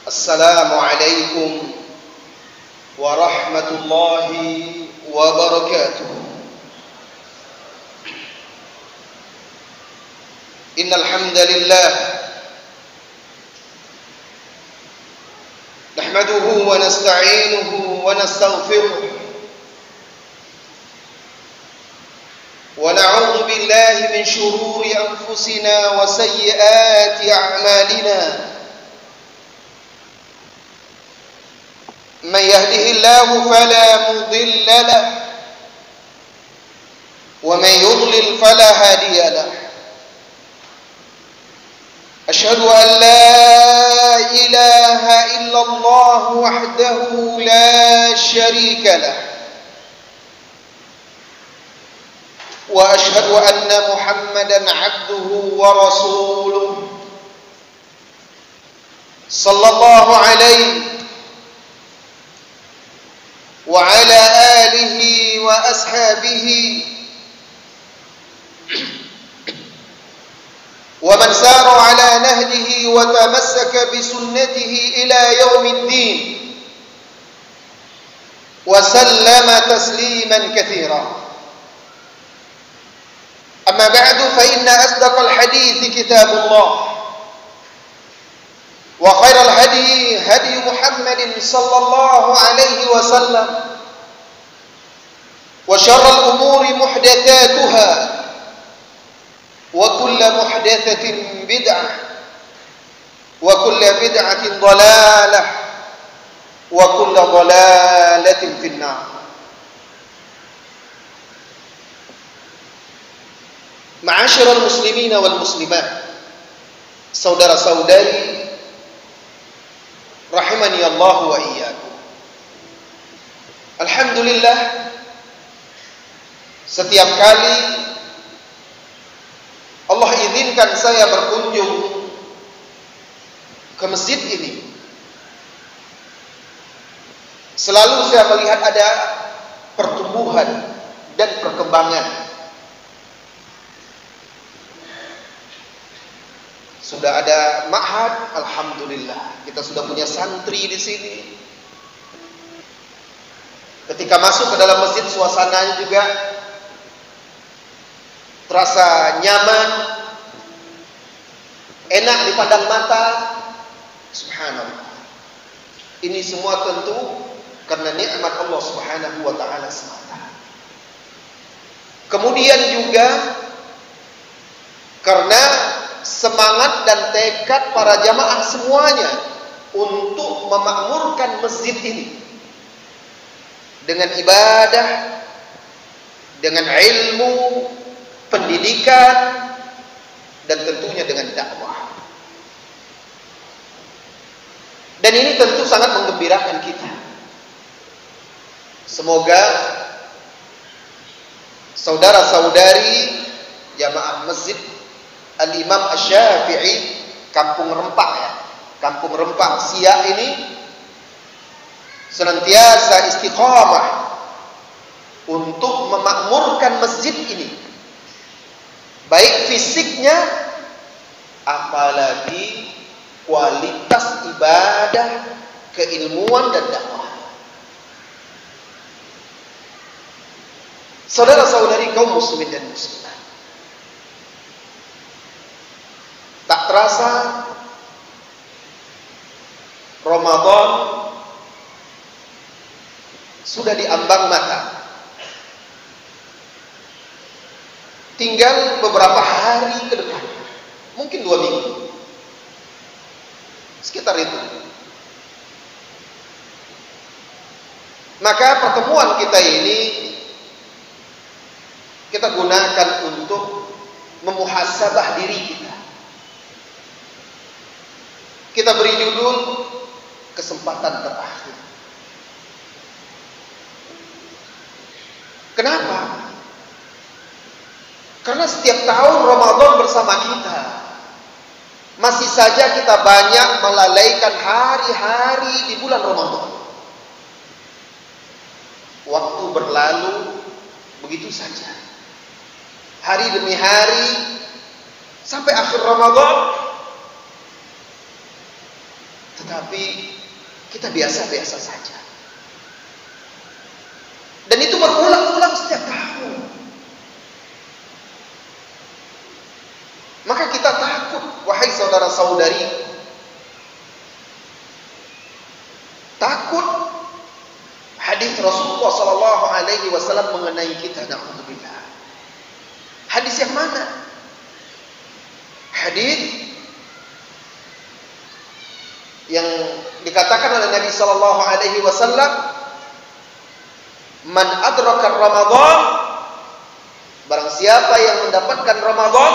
Assalamualaikum warahmatullahi wabarakatuh. Innal hamdalillah nahmaduhu wa nasta'inuhu wa nastaghfiruh wa na'udzu billahi min shururi anfusina wa sayyiati a'malina. من يهده الله فلا مضل له ومن يضلل فلا هادي له. أشهد أن لا إله إلا الله وحده لا شريك له وأشهد أن محمدا عبده ورسوله صلى الله عليه وعلى آله وأصحابه ومن سار على نهجه وتمسك بسنته إلى يوم الدين وسلم تسليما كثيرا. أما بعد فإن أصدق الحديث كتاب الله وخير الهدي هدي محمد صلى الله عليه وسلم وشر الأمور محدثاتها وكل محدثة بدعة وكل بدعة ضلالة وكل ضلالة في النار. Ma'asyiral muslimin wal muslimat, saudara-saudari rahimani Allah wa iyyakum. Alhamdulillah, setiap kali Allah izinkan saya berkunjung ke masjid ini, selalu saya melihat ada pertumbuhan dan perkembangan. Sudah ada ma'had, alhamdulillah. Kita sudah punya santri di sini. Ketika masuk ke dalam masjid, suasananya juga terasa nyaman, enak dipandang mata. Subhanallah. Ini semua tentu karena nikmat Allah Subhanahu wa taala semata. Kemudian juga karena semangat dan tekad para jamaah semuanya untuk memakmurkan masjid ini dengan ibadah, dengan ilmu, pendidikan, dan tentunya dengan dakwah. Dan ini tentu sangat menggembirakan kita. Semoga saudara-saudari jamaah masjid Al-Imam Asy-Syafi'i Kampung Rempah ya, Kampung Rempah Siak ini senantiasa istiqamah untuk memakmurkan masjid ini, baik fisiknya apalagi kualitas ibadah, keilmuan dan dakwah. Saudara-saudari kaum muslimin dan muslimat, tak terasa Ramadan sudah diambang mata. Tinggal beberapa hari ke depan, mungkin 2 minggu, sekitar itu. Maka pertemuan kita ini kita gunakan untuk memuhasabah diri kita. Kita beri judul kesempatan terakhir. Kenapa? Karena setiap tahun Ramadan bersama kita, masih saja kita banyak melalaikan hari-hari di bulan Ramadan. Waktu berlalu begitu saja, hari demi hari, sampai akhir Ramadan. tapi kita biasa-biasa saja. Dan itu berulang-ulang setiap tahun. Maka kita takut, wahai saudara-saudari. Takut hadis Rasulullah sallallahu alaihi wasallam mengenai kita, na'udzubillah. Hadis yang mana? Hadis yang dikatakan oleh Nabi sallallahu alaihi wasallam, "Man adraka Ramadan," barang siapa yang mendapatkan Ramadan,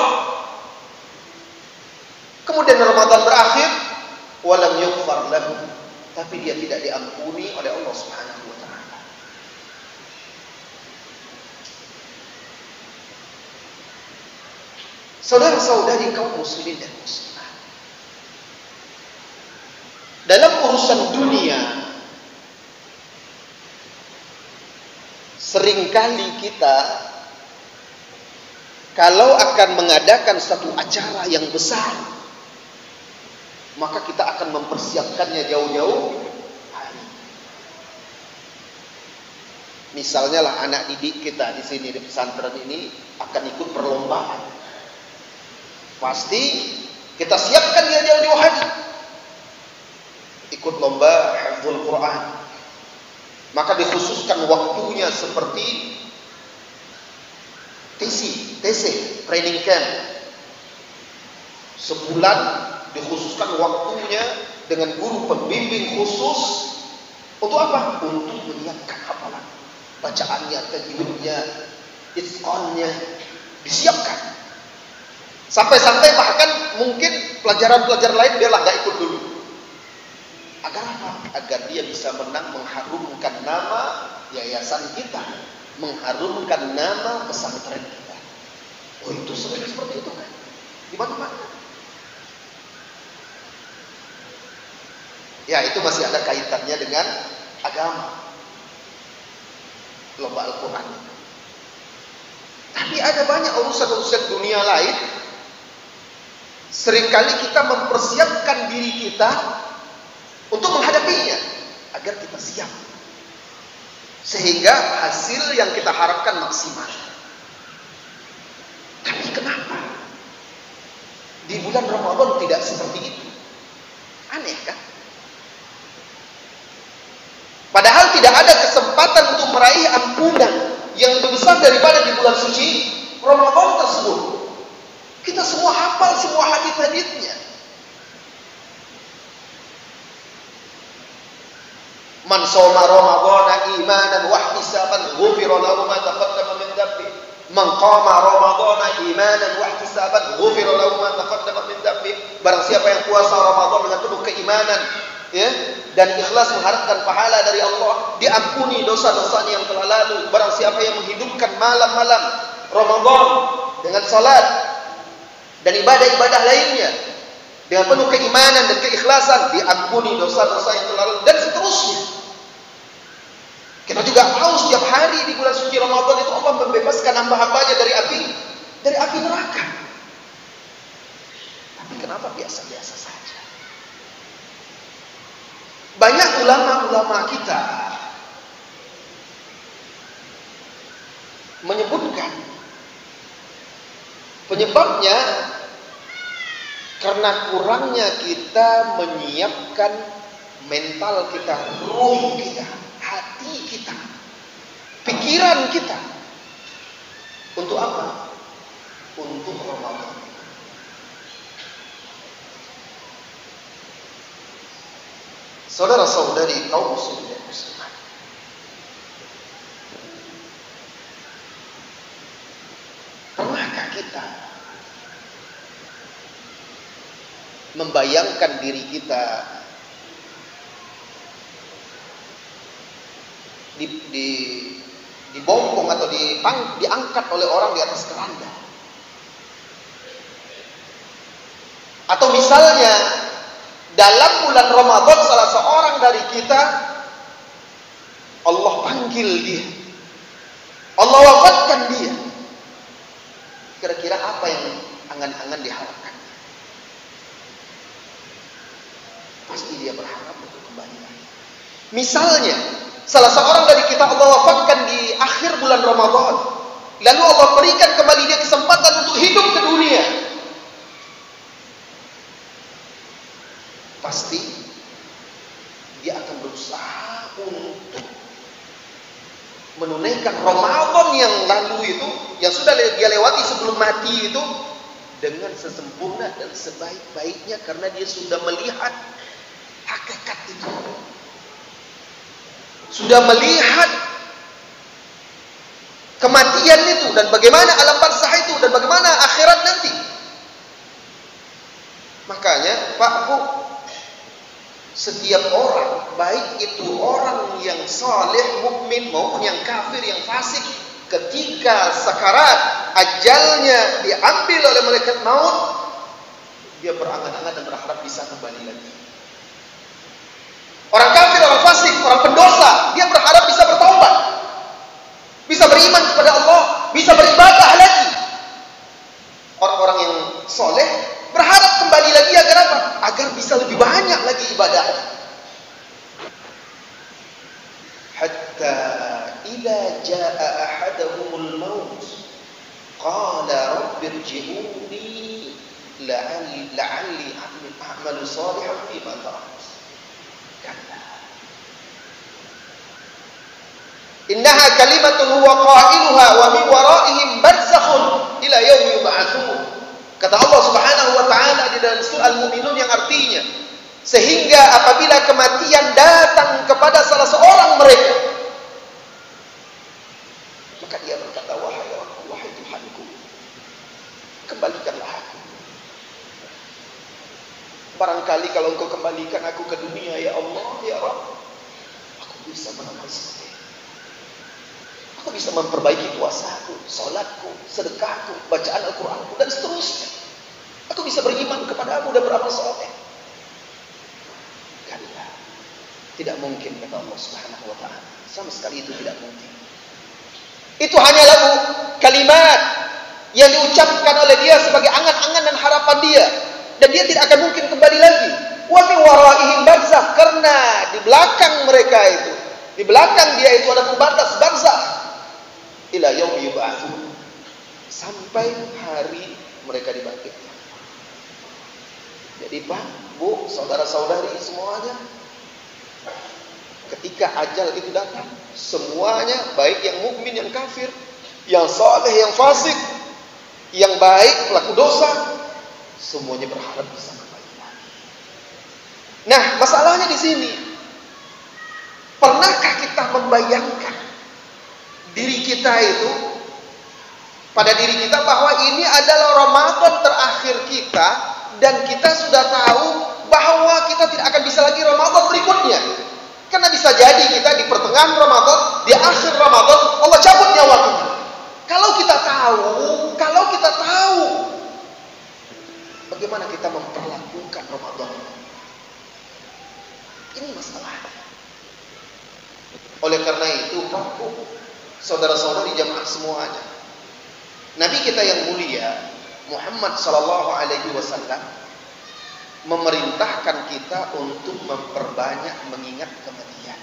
kemudian Ramadan berakhir, walam yughfar lahu, tapi dia tidak diampuni oleh Allah Subhanahu wa taala. Saudara-saudari kaum muslimin dan muslimah, dalam urusan dunia seringkali kita kalau akan mengadakan satu acara yang besar, maka kita akan mempersiapkannya jauh-jauh hari. Misalnya lah anak didik kita di sini di pesantren ini akan ikut perlombaan. Pasti kita siapkan dia jauh-jauh hari. Ikut lomba hafdzul Quran. Maka dikhususkan waktunya seperti TC, training camp. Sebulan dikhususkan waktunya dengan guru pembimbing khusus. Untuk apa? Untuk menyiapkan hafalan, bacaannya, tajwidnya, itqannya disiapkan. Sampai-sampai bahkan mungkin pelajaran-pelajaran lain biarlah nggak ikut dulu. Agar apa? Agar dia bisa menang, mengharumkan nama yayasan kita, mengharumkan nama pesantren kita. Oh, itu sering seperti itu kan? Di mana-mana. Ya, itu masih ada kaitannya dengan agama. Lomba Al-Quran. Tapi ada banyak urusan-urusan dunia lain. Seringkali kita mempersiapkan diri kita untuk menghadapinya agar kita siap, sehingga hasil yang kita harapkan maksimal. Tapi kenapa di bulan Ramadan tidak seperti itu? Aneh kan? Padahal tidak ada kesempatan untuk meraih ampunan yang lebih besar daripada di bulan suci Ramadan tersebut. Kita semua hafal semua hadis-hadisnya. Man shoma Ramadhana imanan wa ihtisaban ghufira lahu ma taqaddama min dhanbi. Man qama Ramadhana imanan wa ihtisaban ghufira lahu ma taqaddama min dhanbi. Barang siapa yang puasa Ramadan dengan penuh keimanan, ya, dan ikhlas mengharapkan pahala dari Allah, diampuni dosa-dosanya yang telah lalu. Barang siapa yang menghidupkan malam-malam Ramadan dengan salat dan ibadah-ibadah lainnya dengan penuh keimanan dan keikhlasan, diampuni dosa-dosa yang telah lalu, dan seterusnya. Kita juga tahu setiap hari di bulan suci Ramadan itu Allah membebaskan hamba-hambanya dari api neraka. Tapi kenapa biasa-biasa saja? Banyak ulama-ulama kita menyebutkan penyebabnya karena kurangnya kita menyiapkan mental kita, ruh kita, hati kita, pikiran kita. Untuk apa? Untuk Ramadan. Saudara-saudari kaum muslimin dan muslimat, pernahkah kita membayangkan diri kita dibompong atau diangkat oleh orang di atas keranda? Atau misalnya dalam bulan Ramadan salah seorang dari kita Allah panggil dia, Allah wafatkan dia. Kira-kira apa yang angan-angan diharapkan? Pasti dia berharap untuk kembali lagi. Misalnya, salah seorang dari kita Allah wafatkan di akhir bulan Ramadan, lalu Allah berikan kembali dia kesempatan untuk hidup ke dunia. Pasti dia akan berusaha untuk menunaikan Ramadan yang lalu itu, yang sudah dia lewati sebelum mati itu, dengan sesempurna dan sebaik-baiknya, karena dia sudah melihat hakikat itu, sudah melihat kematian itu, dan bagaimana alam barzakh itu, dan bagaimana akhirat nanti. Makanya Pak Bu, setiap orang, baik itu orang yang saleh, mukmin maupun yang kafir, yang fasik, ketika sakarat ajalnya diambil oleh malaikat maut, dia berangan-angan dan berharap bisa kembali lagi. Orang kafir, orang fasik, orang pendosa, dia berharap bisa bertaubat, bisa beriman kepada Allah, bisa beribadah lagi. Orang-orang yang soleh berharap kembali lagi agar apa? Agar bisa lebih banyak lagi ibadah. Hatta idza jaa ahaduhumul maut qala rabbi irji'uni la'alli a'malu salihan fima tarak. Innaha kalimatun huwa qailuha wa min waraihim barzakhun ila yaumi yub'atsun. Kata Allah Subhanahu wa taala di dalam surah Al-Mu'minun, yang artinya, sehingga apabila kematian datang kepada salah seorang mereka, maka dia berkata, wahai Rabb, wahai Tuhanku, kembalikanlah aku. Barangkali kalau Engkau kembalikan aku ke dunia, ya Allah, ya Rabb, aku bisa menambah soleh, aku bisa memperbaiki puasaku, salatku, sedekahku, bacaan Al-Quranku, dan seterusnya. Aku bisa beriman kepadamu dan beramal soleh. Kalla, tidak mungkin, kata Allah Subhanahu wa taala. Sama sekali itu tidak mungkin. Itu hanyalah kalimat yang diucapkan oleh dia sebagai angan-angan dan harapan dia, dan dia tidak akan mungkin kembali lagi. Wa min waraihim barzakh, karena di belakang mereka itu, di belakang dia itu ada pembatas barzakh, ila yaumi yub'atsun, sampai hari mereka dibangkitkan. Jadi Pak, Bu, saudara-saudari semuanya, ketika ajal itu datang, semuanya, baik yang mukmin, yang kafir, yang saleh, yang fasik, yang baik, pelaku dosa, semuanya berharap bisa kembali lagi. Nah, masalahnya di sini, pernahkah kita membayangkan diri kita itu, pada diri kita, bahwa ini adalah Ramadan terakhir kita, dan kita sudah tahu bahwa kita tidak akan bisa lagi Ramadan berikutnya. Karena bisa jadi kita di pertengahan Ramadan, di akhir Ramadan, Allah cabut nyawa kita. Kalau kita tahu, bagaimana kita memperlakukan Ramadan? Ini masalah. Oleh karena itu, saudara-saudari jamaah semuanya, Nabi kita yang mulia Muhammad sallallahu alaihi wasallam memerintahkan kita untuk memperbanyak mengingat kematian.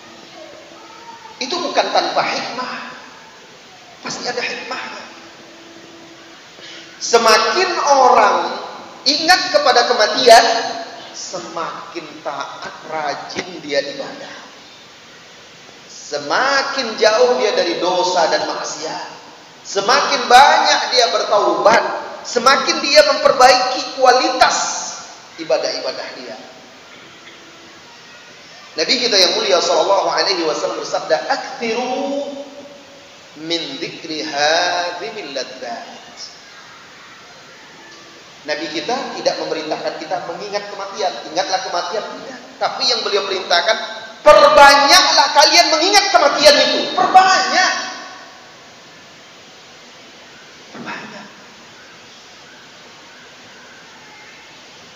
Itu bukan tanpa hikmah. Pasti ada hikmahnya. Semakin orang ingat kepada kematian, semakin taat, rajin dia ibadah. Semakin jauh dia dari dosa dan maksiat. Semakin banyak dia bertaubat, semakin dia memperbaiki kualitas ibadah-ibadah dia. Nabi kita yang mulia sallallahu alaihi wasallam bersabda, "Aktsiru min dzikri hadzimil ladzat." Nabi kita tidak memerintahkan kita mengingat kematian, ingatlah kematian, tidak. Tapi yang beliau perintahkan, perbanyaklah kalian mengingat kematian itu, perbanyak. Perbanyak.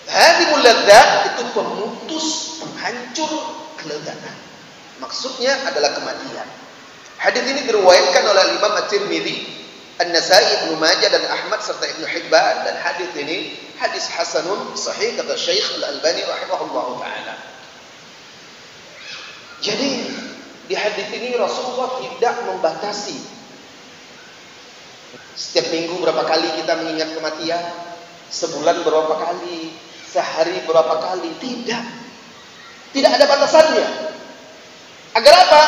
Hadzimul ladzat itu pemutus, penghancur kelezatan. Maksudnya adalah kematian. Hadis ini diriwayatkan oleh Imam At-Tirmidzi, An-Nasa'i, Ibnu Majah dan Ahmad serta Ibnu Hibban, dan hadis ini hadis hasanun sahih kata Syekh Al-Albani rahimahullahu taala. Jadi di hadis ini Rasulullah tidak membatasi. Setiap minggu berapa kali kita mengingat kematian? Sebulan berapa kali? Sehari berapa kali? Tidak. Tidak ada batasannya. Agar apa?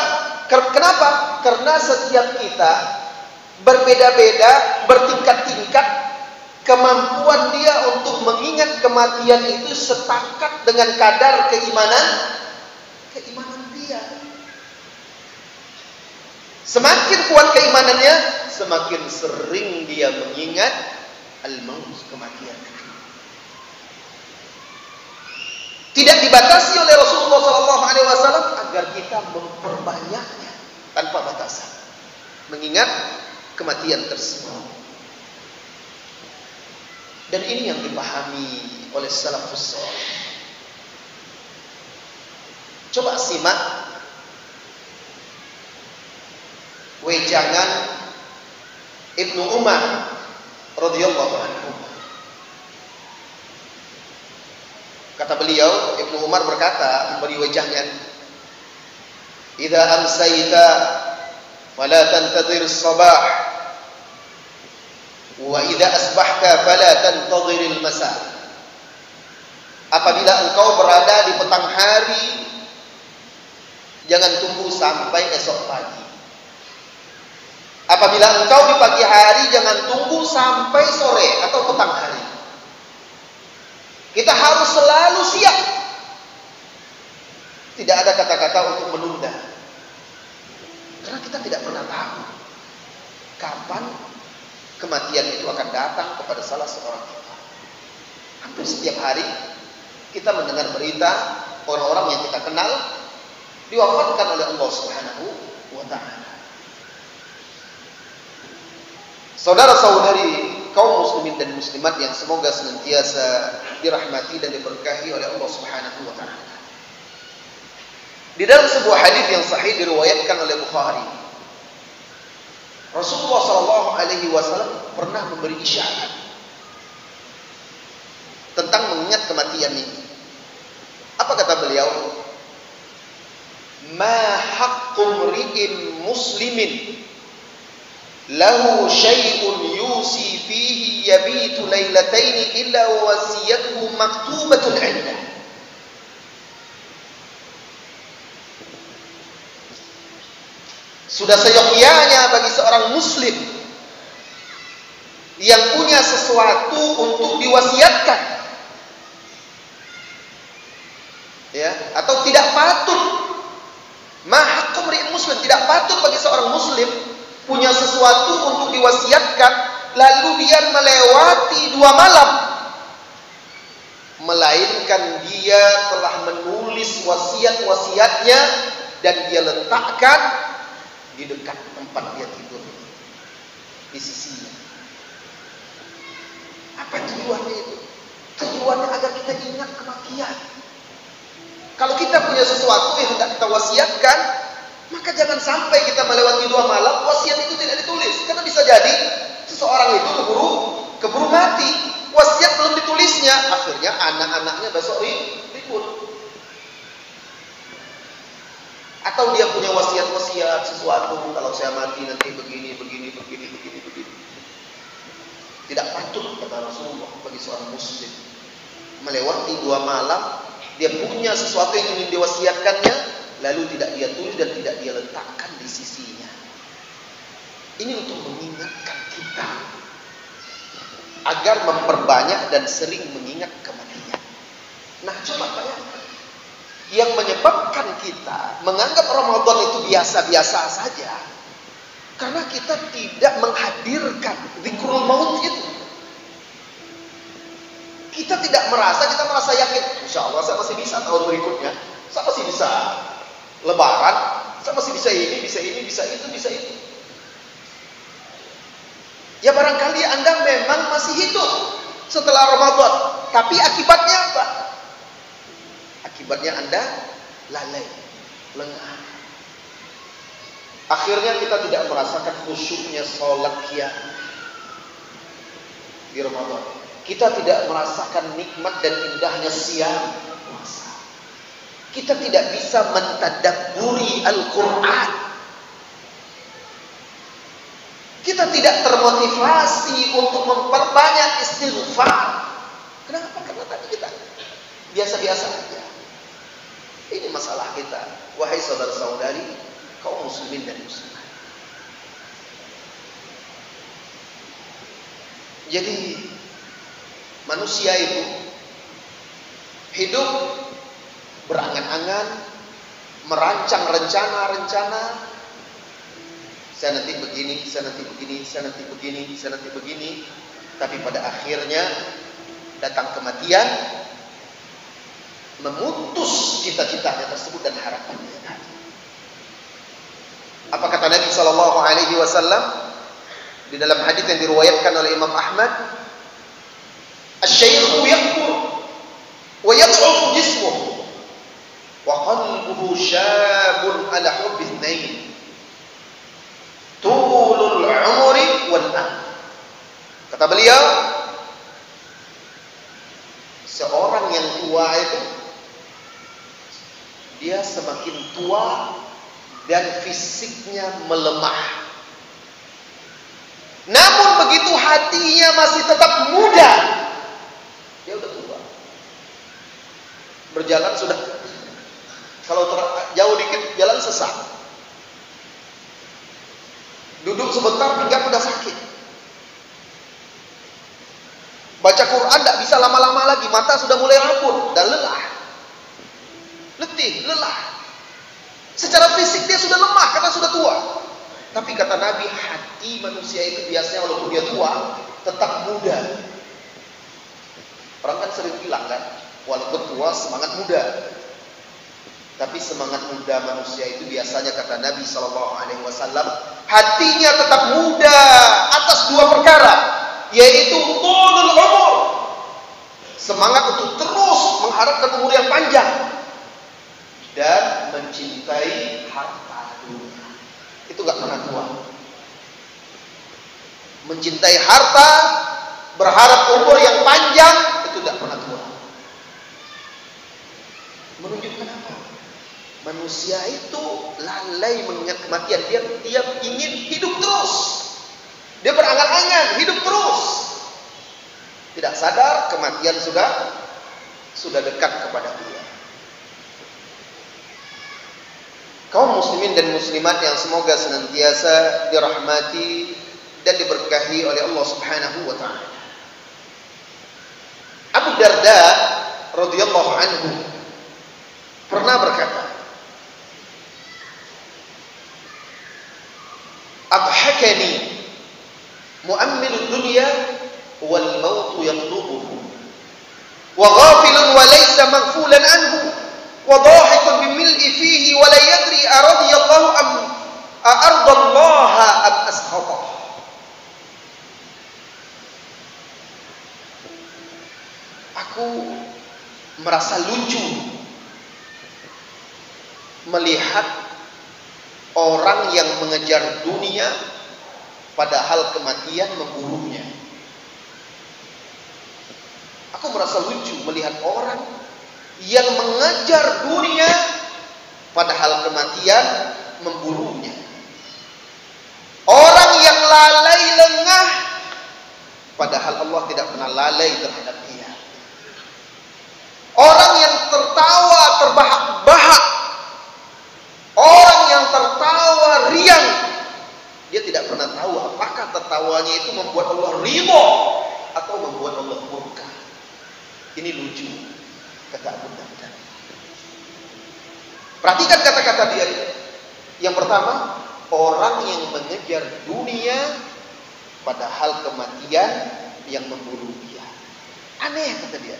Kenapa? Karena setiap kita berbeda-beda, bertingkat-tingkat. Kemampuan dia untuk mengingat kematian itu sepakat dengan kadar keimanan dia. Semakin kuat keimanannya, semakin sering dia mengingat al-maut, kematian. Tidak dibatasi oleh Rasulullah SAW agar kita memperbanyaknya tanpa batasan, mengingat kematian tersebut. Dan ini yang dipahami oleh salafus saleh. Coba simak wejangan Ibnu Umar radhiyallahu anhu. Kata beliau, Ibnu Umar berkata, memberi wejangan, "Idza amsayta fala tantadhir as-sabah, wa idza asbahta fala tantadhir al-masa." Apabila engkau berada di petang hari, jangan tunggu sampai esok pagi. Apabila engkau di pagi hari, jangan tunggu sampai sore atau petang hari. Kita harus selalu siap. Tidak ada kata-kata untuk menunda. Karena kita tidak pernah tahu kapan kematian itu akan datang kepada salah seorang kita. Hampir setiap hari kita mendengar berita orang-orang yang kita kenal diwafatkan oleh Allah Subhanahu wa ta'ala. Saudara-saudari kaum muslimin dan muslimat yang semoga senantiasa dirahmati dan diberkahi oleh Allah Subhanahu wa ta'ala. Di dalam sebuah hadis yang sahih diriwayatkan oleh Bukhari, Rasulullah SAW pernah memberi isyarat tentang mengingat kematian ini. Apa kata beliau? Ma haqqu mri'in muslimin lahu syai'un yusi fihi yabitu lailataini illa wasiyatuhu maktubatun 'indah. Sudah seyogyanya bagi seorang muslim yang punya sesuatu untuk diwasiatkan, ya, atau tidak patut, mahakum muslim, tidak patut bagi seorang muslim punya sesuatu untuk diwasiatkan lalu dia melewati 2 malam, melainkan dia telah menulis wasiat-wasiatnya dan dia letakkan di dekat tempat dia tidur, di sisinya. Apa tujuannya itu? Tujuannya agar kita ingat kematian. Kalau kita punya sesuatu yang hendak kita wasiatkan, maka jangan sampai kita melewati 2 malam wasiat itu tidak ditulis. Karena bisa jadi seseorang itu keburu mati, wasiat belum ditulisnya, akhirnya anak-anaknya besok ribut. Atau dia punya wasiat-wasiat sesuatu, kalau saya mati nanti begini. Tidak patut, kata Rasulullah, bagi seorang muslim melewati 2 malam dia punya sesuatu yang ingin diwasiatkannya lalu tidak dia tulis dan tidak dia letakkan di sisinya. Ini untuk mengingatkan kita agar memperbanyak dan sering mengingat kematian. Nah, coba bayangkan, yang menyebabkan kita menganggap Ramadan itu biasa-biasa saja karena kita tidak menghadirkan zikrul maut itu. Kita merasa yakin, insya Allah saya masih bisa tahun berikutnya, saya masih bisa lebaran, saya masih bisa ini, bisa itu. Ya barangkali Anda memang masih hidup setelah Ramadan, tapi akibatnya apa? Akibatnya Anda lalai, lengah. Akhirnya kita tidak merasakan khusyuknya sholat qiyam di Ramadan. Kita tidak merasakan nikmat dan indahnya siang puasa. Kita tidak bisa mentadabburi Al-Quran. Kita tidak termotivasi untuk memperbanyak istighfar. Kenapa? Karena tadi kita biasa-biasa aja. Ini masalah kita. Wahai saudara-saudari, kaum muslimin dan muslimat. Jadi manusia itu hidup berangan-angan, merancang rencana-rencana. Saya nanti begini, saya nanti begini, saya nanti begini, saya nanti begini. Tapi pada akhirnya datang kematian, memutus cita-citanya tersebut dan harapannya tadi. Apa kata Nabi Sallallahu Alaihi Wasallam di dalam hadis yang diriwayatkan oleh Imam Ahmad? Asy-syaikhu yakbur wa yad'ufu jismuhu wa qalbuhu syabun ala hubbi itsnain. Tulul umri wal amal. Kata beliau, seorang yang tua itu dia semakin tua dan fisiknya melemah. Namun begitu hatinya masih tetap muda. Dia udah tua. Berjalan sudah, kalau jauh dikit jalan sesak. Duduk sebentar pinggang udah sakit. Baca Quran tidak bisa lama-lama lagi, mata sudah mulai rabun dan lelah. Letih, lelah. Secara fisik dia sudah lemah karena sudah tua. Tapi kata Nabi, hati manusia itu biasanya walaupun dia tua tetap muda. Orang kan sering bilang kan, walaupun tua semangat muda. Tapi semangat muda manusia itu biasanya kata Nabi SAW, hatinya tetap muda atas dua perkara, yaitu tulul umur, semangat untuk terus mengharapkan umur yang panjang, dan mencintai harta dunia. Itu gak pernah tua. Mencintai harta, berharap umur yang panjang, itu gak pernah tua. Menunjukkan apa? Manusia itu lalai mengingat kematian. Dia ingin hidup terus. Dia berangan-angan hidup terus. Tidak sadar kematian sudah dekat kepada dia. Kaum muslimin dan muslimat yang semoga senantiasa dirahmati dan diberkahi oleh Allah Subhanahu wa taala. Abu Darda radhiyallahu anhu pernah berkata, "Adhakani mu'ammilud dunya wal maut yatlubuhu wa ghafilun wa laysa maghfulan anhu wa dhahikun bimil'i fihi wa la yadri aradiyallahu am ardallaha am askhata." Aku merasa lucu melihat orang yang mengejar dunia padahal kematian memburunya. Aku merasa lucu melihat orang yang mengejar dunia padahal kematian memburunya. Orang yang lalai lengah padahal Allah tidak pernah lalai terhadap dia. Orang yang tertawa terbahak-bahak, orang yang tertawa riang, dia tidak pernah tahu apakah tertawanya itu membuat Allah ridho atau membuat Allah murka. Ini lucu, kata Abu Darda. Perhatikan kata-kata dia. Yang pertama, orang yang mengejar dunia padahal kematian yang memburu dia. Aneh kata dia.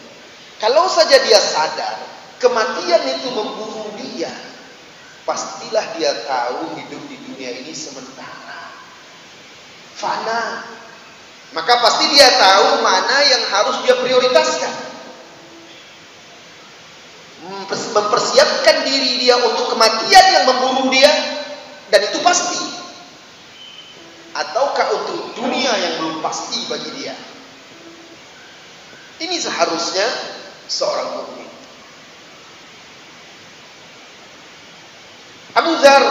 Kalau saja dia sadar kematian itu memburu dia, pastilah dia tahu hidup di dunia ini sementara, fana. Maka pasti dia tahu mana yang harus dia prioritaskan, mempersiapkan diri dia untuk kematian yang memburu dia, dan itu pasti. Ataukah untuk dunia yang belum pasti bagi dia. Ini seharusnya seorang mukmin. Abu Dzar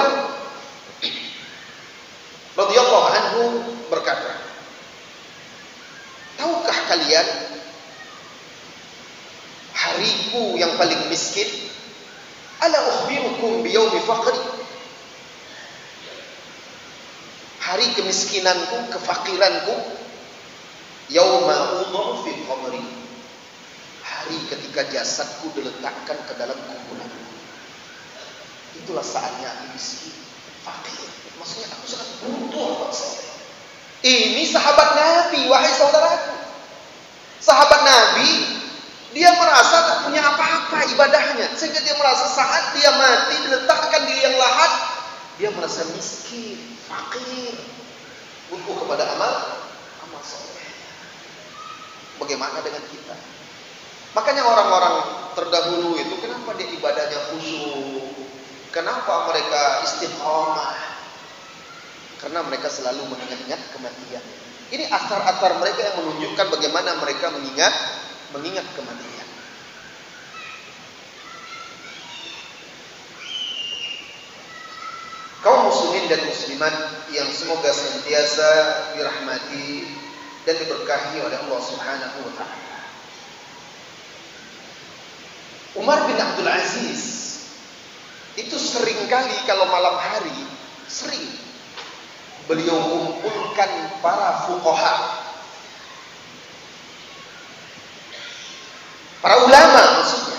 radhiyallahu anhu berkata, tahukah kalian hariku yang paling miskin? Ala ukhbirukum biyaumi faqri. Hari kemiskinanku, kefakiranku, yauma udhur fi qabri. Hari ketika jasadku diletakkan ke dalam kuburan. Itulah saatnya aku miskin, fakir. Maksudnya aku sangat butuh. Ini sahabat Nabi, wahai saudaraku. Sahabat Nabi, dia merasa tak punya apa-apa ibadahnya, sehingga dia merasa saat dia mati diletakkan di liang lahat, dia merasa miskin, fakir, butuh kepada amal soleh. Bagaimana dengan kita? Makanya orang-orang terdahulu itu kenapa dia ibadahnya khusyuk? Kenapa mereka istiqomah? Karena mereka selalu mengingat kematian. Ini asar-asar mereka yang menunjukkan bagaimana mereka mengingat kematian. Kaum muslimin dan muslimat yang semoga senantiasa dirahmati dan diberkahi oleh Allah Subhanahu wa taala. Umar bin Abdul Aziz itu seringkali kalau malam hari beliau kumpulkan para fuqaha, para ulama maksudnya,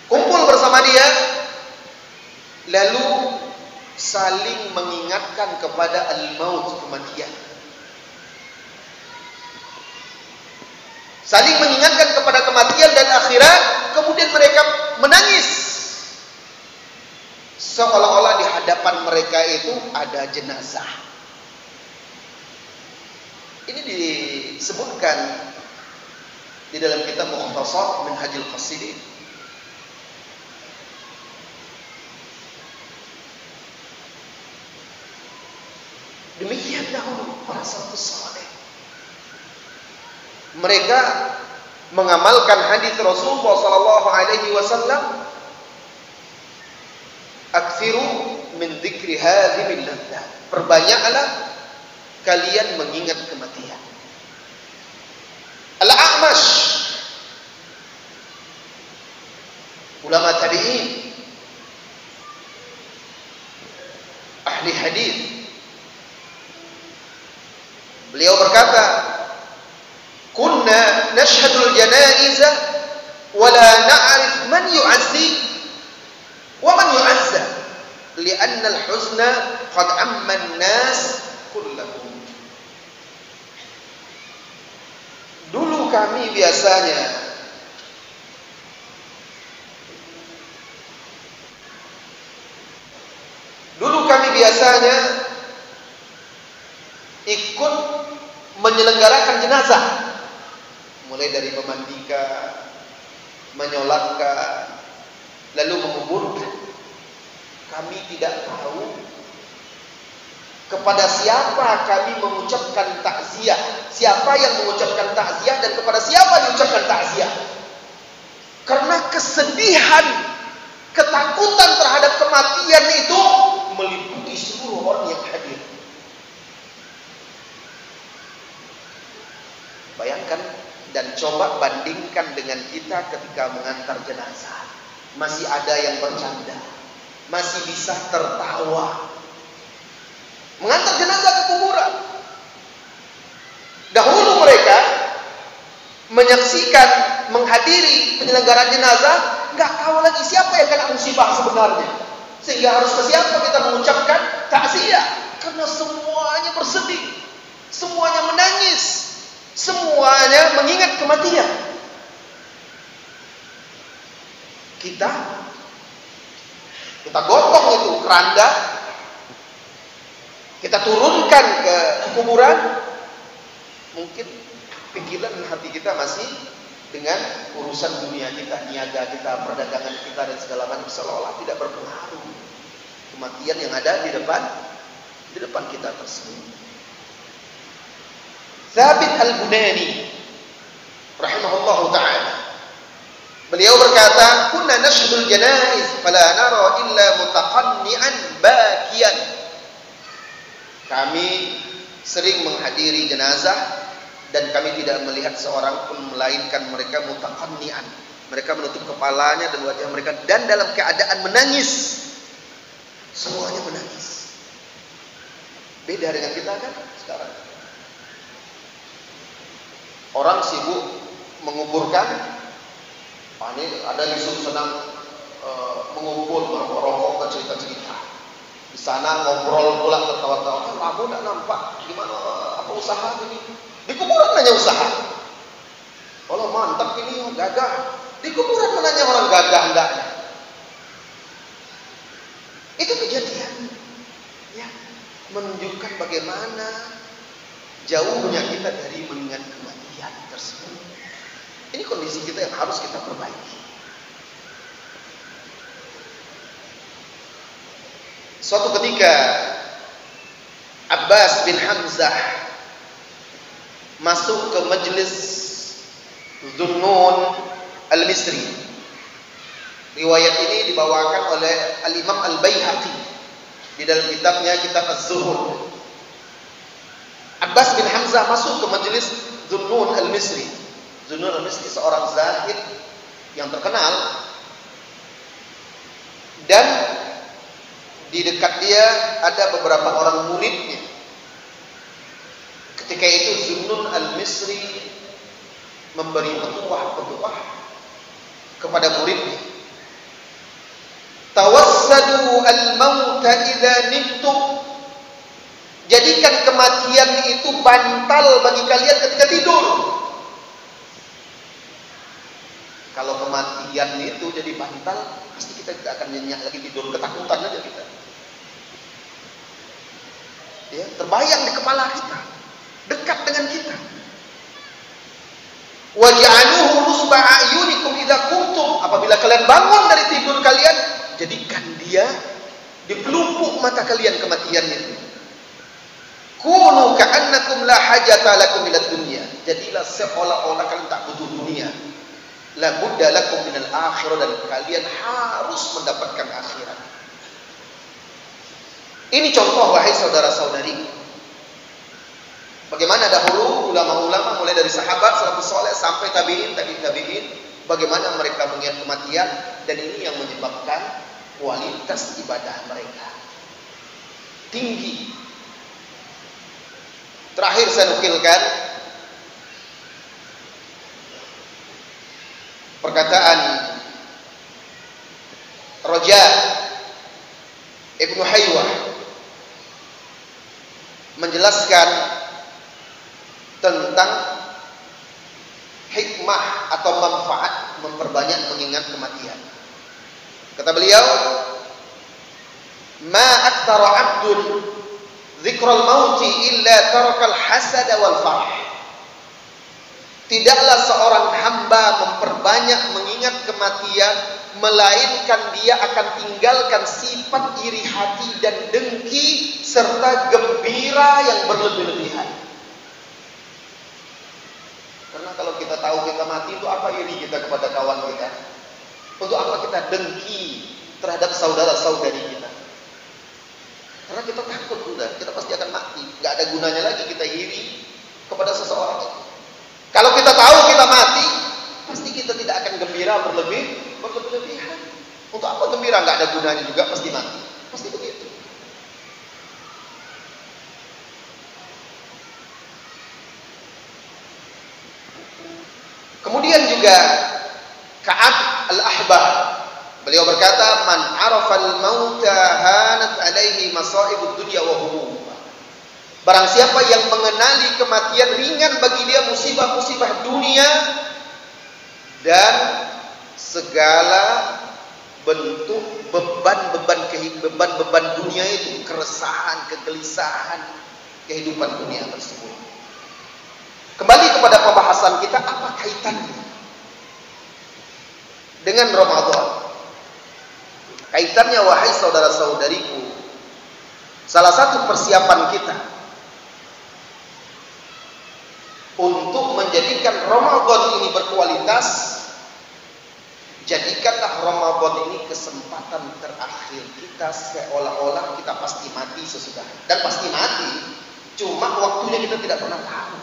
kumpul bersama dia, lalu saling mengingatkan kepada al-maut, kematian. Saling mengingatkan kepada kematian dan akhirat, kemudian mereka menangis. Seolah-olah di hadapan mereka itu ada jenazah. Ini disebutkan di dalam kitab Mukhtasar Minhajul Qasidin. Demikian dahulu para salafus saleh. Mereka mengamalkan hadis Rasulullah sallallahu alaihi wasallam, "Aktsiru min dzikri hadhimil ladzat." Perbanyaklah kalian mengingat kematian. Al-A'mash, ulama tabi'in, ahli hadis, beliau berkata, "Kunna nashhadul janaiza wa la na'rif man yu'azzi wa man yu'azza li'anna al-huzna qad amma an-nas kullahum." Dulu kami biasanya ikut menyelenggarakan jenazah, mulai dari memandikan, menyolatkan, lalu menguburkan. Kami tidak tahu kepada siapa kami mengucapkan takziah, siapa yang mengucapkan takziah dan kepada siapa diucapkan takziah. Karena kesedihan, ketakutan terhadap kematian itu meliputi seluruh orang yang hadir. Bayangkan dan coba bandingkan dengan kita ketika mengantar jenazah. Masih ada yang bercanda, masih bisa tertawa. Mengantar jenazah ke kuburan. Dahulu mereka menyaksikan, menghadiri penyelenggaraan jenazah, nggak tahu lagi siapa yang kena musibah sebenarnya. Sehingga harus ke siapa kita mengucapkan takziah. Karena semuanya bersedih, semuanya menangis, semuanya mengingat kematian. Kita gotong itu keranda, kita turunkan ke kuburan, mungkin pikiran hati kita masih dengan urusan dunia kita, niaga kita, perdagangan kita dan segala macam, seolah-olah tidak berpengaruh kematian yang ada di depan kita tersebut. Thabit al-Bunani rahimahullahu ta'ala, Beliau berkata, "Kunna nashhudul janaiz fala nara illa mutaqanni'an bakiyan." Kami sering menghadiri jenazah dan kami tidak melihat seorang pun melainkan mereka mutaqanni'an. Mereka menutup kepalanya dan wajah mereka dan dalam keadaan menangis. Semuanya menangis. Beda dengan kita kan sekarang. Orang sibuk menguburkan. Ini ada Yusuf senang mengumpul, merokok, cerita-cerita. Di sana ngobrol pulang tertawa-tawa. Kamu tidak nampak gimana apa usaha ini? Di kuburan nanya usaha. Kalau mantap ini gagah. Di kuburan menanya orang gagah enggaknya. Itu kejadian. Ya, menunjukkan bagaimana jauhnya kita dari mengingat kematian tersebut. Ini kondisi kita yang harus kita perbaiki. Suatu ketika Abbas bin Hamzah masuk ke majelis Zunnun Al-Misri. Riwayat ini dibawakan oleh Al-Imam Al-Baihaqi di dalam kitabnya Kitab Az-Zuhud. Abbas bin Hamzah masuk ke majelis Zunnun Al-Misri. Zunnun Al-Misri seorang zahid yang terkenal, dan di dekat dia ada beberapa orang muridnya. Ketika itu Zunnun Al-Misri memberi petuah kepada muridnya. Tawassadu al-mauta idza nimtum. Jadikan kematian itu bantal bagi kalian ketika tidur. Kalau kematian itu jadi bantal, pasti kita tidak akan nyenyak lagi tidur, ketakutan aja kita. Ya, terbayang di kepala kita, dekat dengan kita. Waj'aluhu nusba a'yunikum idza kuntum. Apabila kalian bangun dari tidur kalian, jadikan dia di pelupuk mata kalian kematian itu. Kunu ka'annakum la hajata lakum ila dunya. Jadilah seolah-olah kalian tak butuh dunia. La budda lakum minal akhirah, dan kalian harus mendapatkan akhirat. Ini contoh, wahai saudara-saudari, bagaimana dahulu ulama-ulama mulai dari sahabat salafus saleh sampai tabi'in, bagaimana mereka mengingat kematian, dan ini yang menyebabkan kualitas ibadah mereka tinggi. Terakhir saya nukilkan perkataan Raja Ibnu Haywah menjelaskan tentang hikmah atau manfaat memperbanyak mengingat kematian. Kata beliau, ma aktsara 'abdun dzikral mauti illa tarakal hasada wal farah. Tidaklah seorang hamba memperbanyak mengingat kematian, melainkan dia akan tinggalkan sifat iri hati dan dengki serta gembira yang berlebih-lebihan. Karena kalau kita tahu kita mati, itu apa iri kita kepada kawan kita? Untuk apa kita dengki terhadap saudara-saudari kita? Karena kita takut udah, kita pasti akan mati. Gak ada gunanya lagi kita iri kepada seseorang. Kalau kita tahu kita mati, pasti kita tidak akan gembira berlebihan. Untuk apa gembira? Gak ada gunanya juga, pasti mati. Pasti begitu. Kemudian juga Ka'ab al-Ahbar, beliau berkata, man arafal mauta hanat alaihi masaibud dunya wa humum. Barang siapa yang mengenali kematian, ringan bagi dia musibah-musibah dunia dan segala bentuk beban dunia itu, keresahan, kegelisahan kehidupan dunia tersebut. Kembali kepada pembahasan kita, apa kaitannya dengan Ramadan? Kaitannya, wahai saudara-saudariku, salah satu persiapan kita untuk menjadikan Ramadan ini berkualitas Jadikanlah Ramadan ini kesempatan terakhir kita, seolah-olah kita pasti mati sesudah. Dan pasti mati, cuma waktunya kita tidak pernah tahu.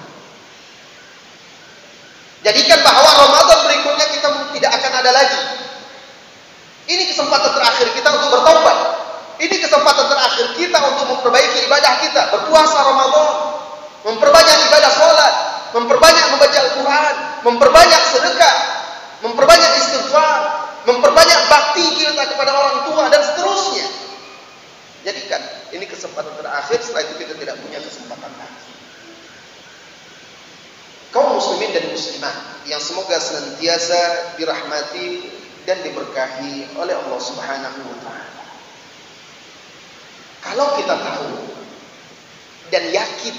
Jadikan bahwa Ramadan berikutnya kita tidak akan ada lagi. Ini kesempatan terakhir kita untuk bertobat. Ini kesempatan terakhir kita untuk memperbaiki ibadah kita. Berpuasa Ramadan, memperbanyak ibadah sholat, memperbanyak membaca Al-Quran, memperbanyak sedekah, memperbanyak istighfar, memperbanyak bakti kita kepada orang tua, dan seterusnya. Jadikan ini kesempatan terakhir, setelah itu kita tidak punya kesempatan lagi. Kaum muslimin dan muslimat yang semoga senantiasa dirahmati dan diberkahi oleh Allah Subhanahu wa taala. Kalau kita tahu dan yakin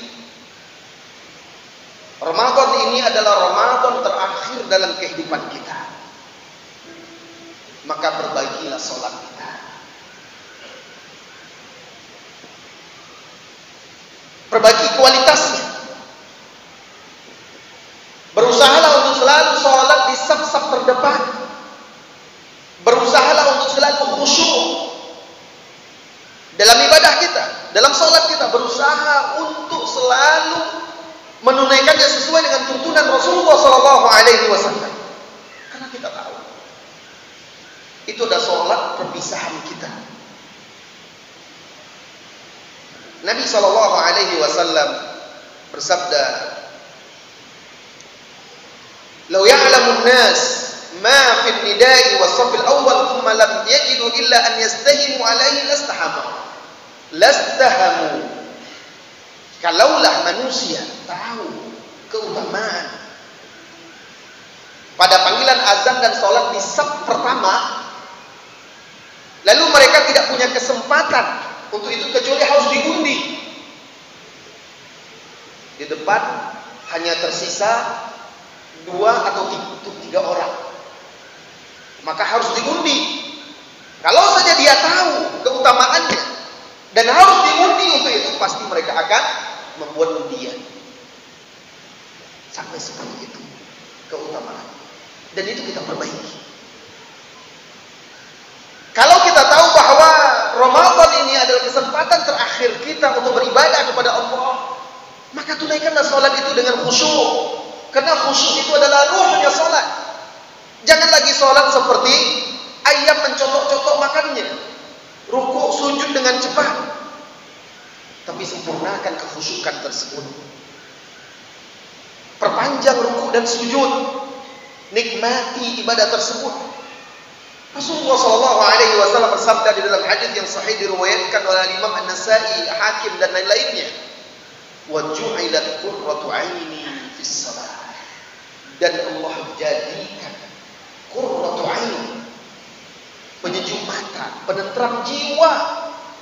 Ramadan ini adalah Ramadan terakhir dalam kehidupan kita, maka perbaikilah sholat kita. Perbaiki kualitasnya. Berusahalah untuk selalu sholat di saf-saf terdepan. Berusahalah untuk selalu khusyuk dalam ibadah kita, dalam sholat kita. Berusaha untuk selalu menunaikannya sesuai dengan tuntunan Rasulullah SAW. Karena kita tahu itu adalah sholat perpisahan kita. Nabi SAW bersabda, "Lau ya'lamun nas ma fil nida'i was safil awwal thumma lam yajidu illa an yastahimu alaihi lastahamu." Kalaulah manusia tahu keutamaan pada panggilan azan dan sholat di saf pertama, lalu mereka tidak punya kesempatan untuk itu kecuali harus diundi. Di depan hanya tersisa 2 atau 3 orang, maka harus diundi. Kalau saja dia tahu keutamaannya dan harus diundi untuk itu, pasti mereka akan membuat undian. Sampai seperti itu keutamaan. Dan itu kita perbaiki. Kalau kita tahu bahwa Ramadan ini adalah kesempatan terakhir kita untuk beribadah kepada Allah, maka tunaikanlah sholat itu dengan khusyuk. Karena khusyuk itu adalah ruhnya sholat. Jangan lagi sholat seperti ayam mencotok-cotok makannya, rukuk sujud dengan cepat. Tapi sempurnakan kekhusyukan tersebut. Perpanjang rukuk dan sujud. Nikmati ibadah tersebut. Rasulullah SAW bersabda di dalam hadis yang sahih diriwayatkan oleh Imam An-Nasa'i, Hakim dan lain-lainnya, "Wa ju'ilat qurratu 'aini fis shalah." Dan Allah jadikan qurratu 'aini, penyejuk mata, penentram jiwa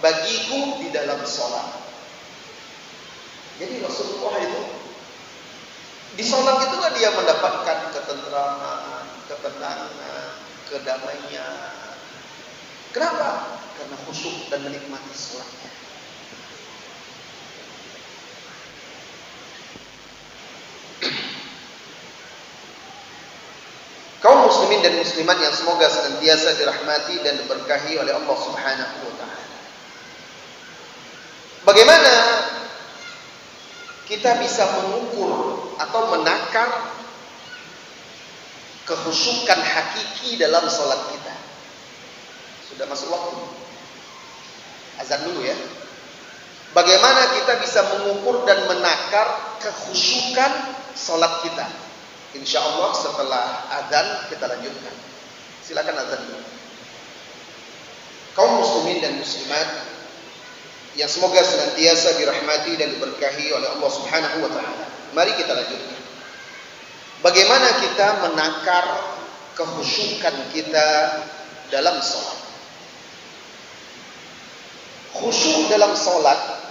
bagiku di dalam salat. Jadi Rasulullah itu di salat itulah dia mendapatkan ketentraman, ketenangan, kedamaian. Kenapa? Karena khusyuk dan menikmati salatnya. Kaum muslimin dan muslimat yang semoga senantiasa dirahmati dan diberkahi oleh Allah Subhanahu wa taala. Bagaimana kita bisa mengukur atau menakar kekhusyukan hakiki dalam sholat kita? Sudah masuk waktu. Azan dulu ya. Bagaimana kita bisa mengukur dan menakar kekhusyukan sholat kita? Insya Allah setelah azan kita lanjutkan. Silakan azan dulu. Kaum muslimin dan muslimat yang semoga senantiasa dirahmati dan diberkahi oleh Allah Subhanahu wa taala. Mari kita lanjutkan. Bagaimana kita menakar kekhusyukan kita dalam sholat? Khusyuk dalam sholat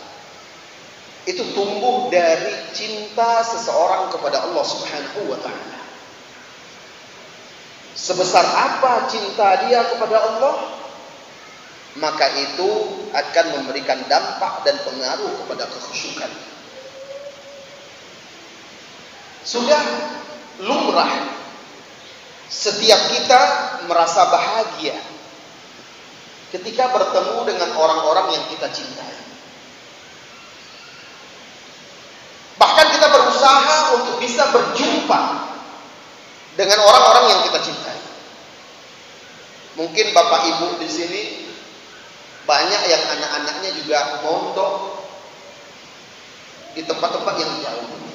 itu tumbuh dari cinta seseorang kepada Allah Subhanahu wa taala. Sebesar apa cinta dia kepada Allah, maka itu akan memberikan dampak dan pengaruh kepada kekhusyukan. Sudah lumrah Setiap kita merasa bahagia ketika bertemu dengan orang-orang yang kita cintai. Bahkan kita berusaha untuk bisa berjumpa dengan orang-orang yang kita cintai. Mungkin Bapak Ibu di sini banyak yang anak-anaknya juga mondok di tempat-tempat yang jauh.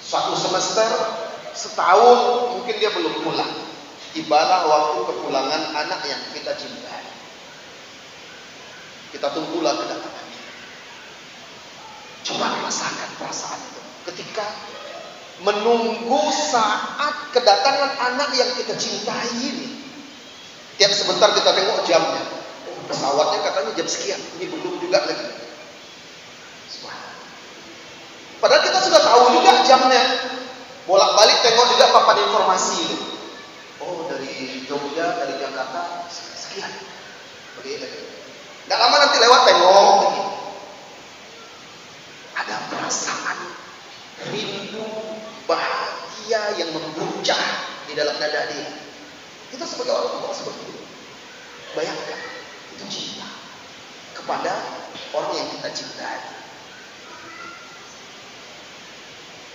Suatu semester, setahun mungkin dia belum pulang. Tibalah waktu kepulangan anak yang kita cintai. Kita tunggulah kedatangannya. Coba rasakan perasaan itu ketika menunggu saat kedatangan anak yang kita cintai ini. Tiap sebentar kita tengok jamnya. Oh, pesawatnya katanya jam sekian, ini belum juga lagi. Padahal kita sudah tahu juga jamnya. Bolak-balik tengok juga papan informasi itu. Oh, dari Jogja, dari Jakarta sekian. Begitu. Nggak lama nanti lewat tengok lagi. Ada perasaan rindu, bahagia yang membuncah di dalam dada dia. Kita sebagai orang tua seperti itu. Bayangkan, itu cinta kepada orang yang kita cintai.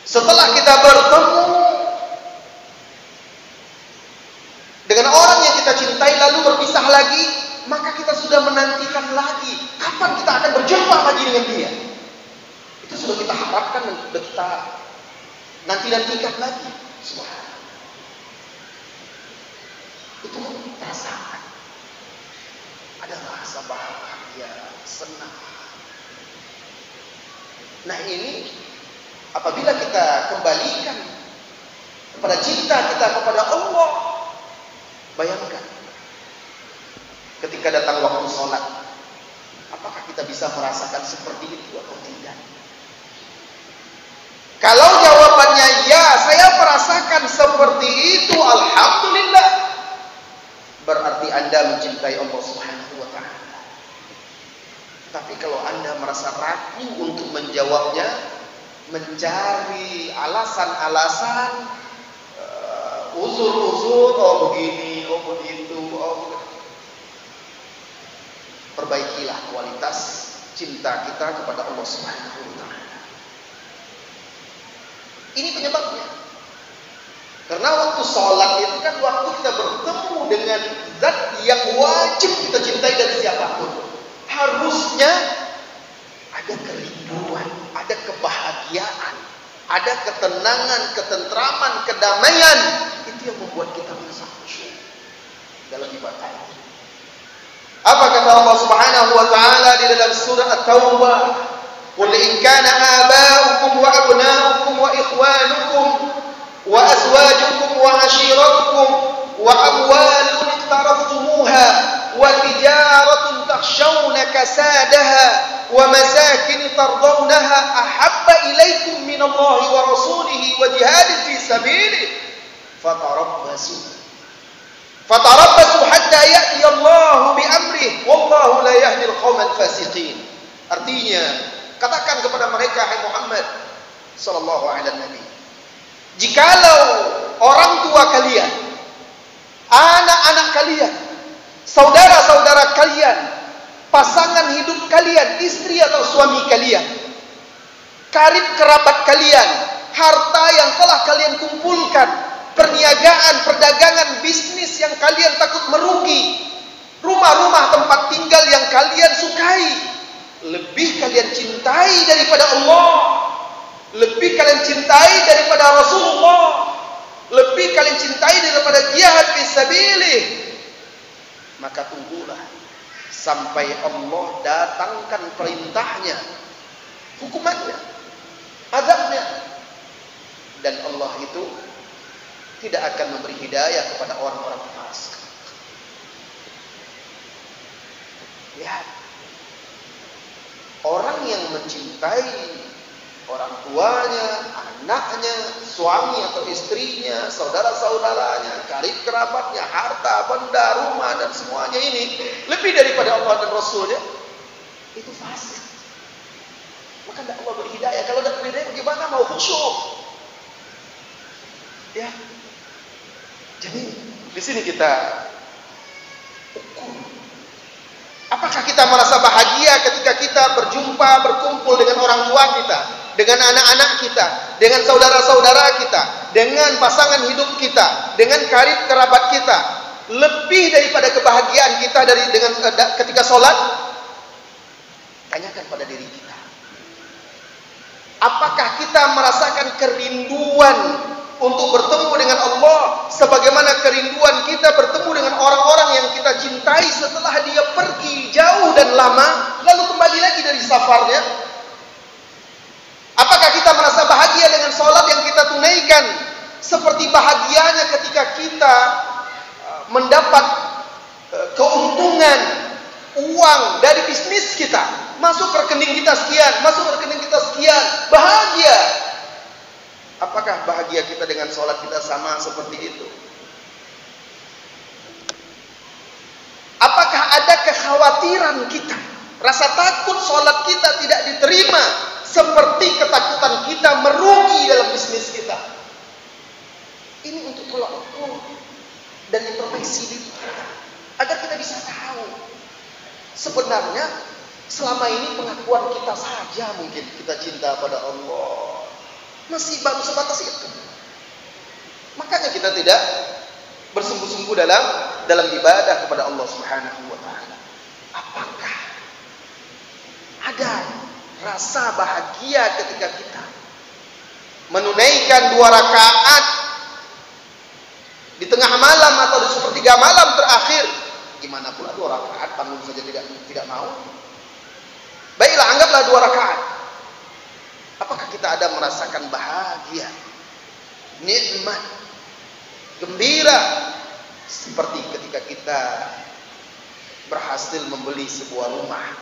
Setelah kita bertemu dengan orang yang kita cintai lalu berpisah lagi, maka kita sudah menantikan lagi kapan kita akan berjumpa lagi dengan dia. Itu sudah kita harapkan dan sudah kita nantikan lagi. Subhanallah. Itu perasaan. Ada rasa bahagia, senang. Nah ini apabila kita kembalikan kepada cinta kita kepada Allah, bayangkan ketika datang waktu sholat, apakah kita bisa merasakan seperti itu atau tidak? Kalau jawabannya ya, saya merasakan seperti itu, alhamdulillah, berarti Anda mencintai Allah Subhanahu wa ta'ala. Tapi kalau Anda merasa ragu untuk menjawabnya, mencari alasan-alasan, uzur-uzur, oh begini, oh begitu, oh begitu. Perbaikilah kualitas cinta kita kepada Allah Subhanahu wa ta'ala. Ini penyebabnya. Karena waktu sholat itu kan waktu kita bertemu dengan zat yang wajib kita cintai dari siapapun. Harusnya ada kerinduan, ada kebahagiaan, ada ketenangan, ketentraman, kedamaian. Itu yang membuat kita merasa khusyuk dalam ibadah. Apa kata Allah Subhanahu wa ta'ala di dalam surah At-Taubah? Qul in kana aba'ukum wa abna'ukum wa ikhwanukum wa azwajukum wa ashiratukum wa amwalun iqtaraftumuha wa tijaratun takhshawna kasadaha wa masakin tardawnaha ahabba ilaykum minallahi wa rasulihi wa jihadin fi sabilihi fatarabbasu hatta ya'ti Allahu bi amrihi wallahu la yahdi al-qawmal fasiqin. Artinya, katakan kepada mereka, hai Muhammad sallallahu alaihi nabi, jikalau orang tua kalian, anak-anak kalian, saudara-saudara kalian, pasangan hidup kalian, istri atau suami kalian, karib kerabat kalian, harta yang telah kalian kumpulkan, perniagaan, perdagangan, bisnis yang kalian takut merugi, rumah-rumah tempat tinggal yang kalian sukai, lebih kalian cintai daripada Allah, lebih kalian cintai daripada Rasulullah, lebih kalian cintai daripada jihad fisabilillah, maka tunggulah sampai Allah datangkan perintahnya, hukumannya, azabnya. Dan Allah itu tidak akan memberi hidayah kepada orang-orang fasik. Lihat, orang yang mencintai orang tuanya, anaknya, suami atau istrinya, saudara-saudaranya, karib kerabatnya, harta, benda, rumah dan semuanya ini lebih daripada Allah dan Rasulnya, itu fasik. Maka tidak Allah beri hidayah. Kalau tidak beri hidayah, bagaimana mau khusyuk? Ya. Jadi di sini kita ukur. Apakah kita merasa bahagia ketika kita berjumpa, berkumpul dengan orang tua kita, dengan anak-anak kita, dengan saudara-saudara kita, dengan pasangan hidup kita, dengan karib kerabat kita, lebih daripada kebahagiaan kita ketika sholat? Tanyakan pada diri kita. Apakah kita merasakan kerinduan untuk bertemu dengan Allah sebagaimana kerinduan kita bertemu dengan orang-orang yang kita cintai setelah dia pergi jauh dan lama lalu kembali lagi dari safarnya? Apakah kita merasa bahagia dengan sholat yang kita tunaikan seperti bahagianya ketika kita mendapat keuntungan uang dari bisnis kita, masuk rekening kita sekian, masuk rekening kita sekian, bahagia? Apakah bahagia kita dengan sholat kita sama seperti itu? Apakah ada kekhawatiran kita, rasa takut sholat kita tidak diterima seperti ketakutan kita merugi dalam bisnis kita? Ini untuk tolak ukur dan introspeksi diri kita, agar kita bisa tahu sebenarnya selama ini pengakuan kita saja mungkin kita cinta pada Allah masih baru sebatas itu. Makanya kita tidak bersungguh-sungguh dalam ibadah kepada Allah Subhanahu wa taala. Apakah ada rasa bahagia ketika kita menunaikan 2 rakaat di tengah malam atau di sepertiga malam terakhir? Gimana pula 2 rakaat, panggung saja tidak mau. Baiklah, anggaplah 2 rakaat. Apakah kita ada merasakan bahagia, nikmat, gembira seperti ketika kita berhasil membeli sebuah rumah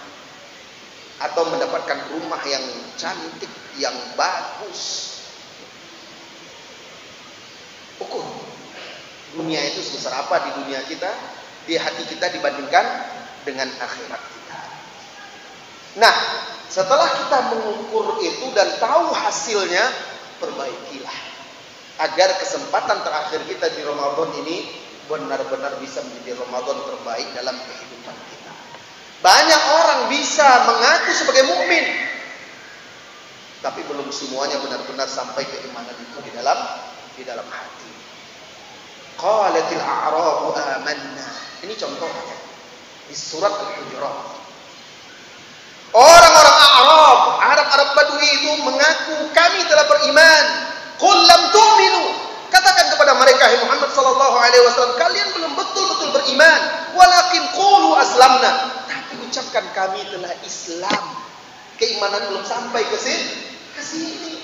atau mendapatkan rumah yang cantik, yang bagus? Ukur dunia itu sebesar apa di dunia kita, di hati kita dibandingkan dengan akhirat kita. Nah, setelah kita mengukur itu dan tahu hasilnya, perbaikilah agar kesempatan terakhir kita di Ramadan ini benar-benar bisa menjadi Ramadan terbaik dalam kehidupan kita. Banyak orang bisa mengaku sebagai mukmin, tapi belum semuanya benar-benar sampai keimanan itu di dalam hati. Qalatil a'rabu amanna. Ini contohnya di surat Al-Hujurat. Orang-orang Arab Badui itu mengaku kami telah beriman. Qul lam tu'minu. Katakan kepada mereka, hai Muhammad sallallahu alaihi wasallam, kalian belum betul-betul beriman. Walakin qulu aslamna. Tapi ucapkan kami telah Islam. Keimanan belum sampai ke sini.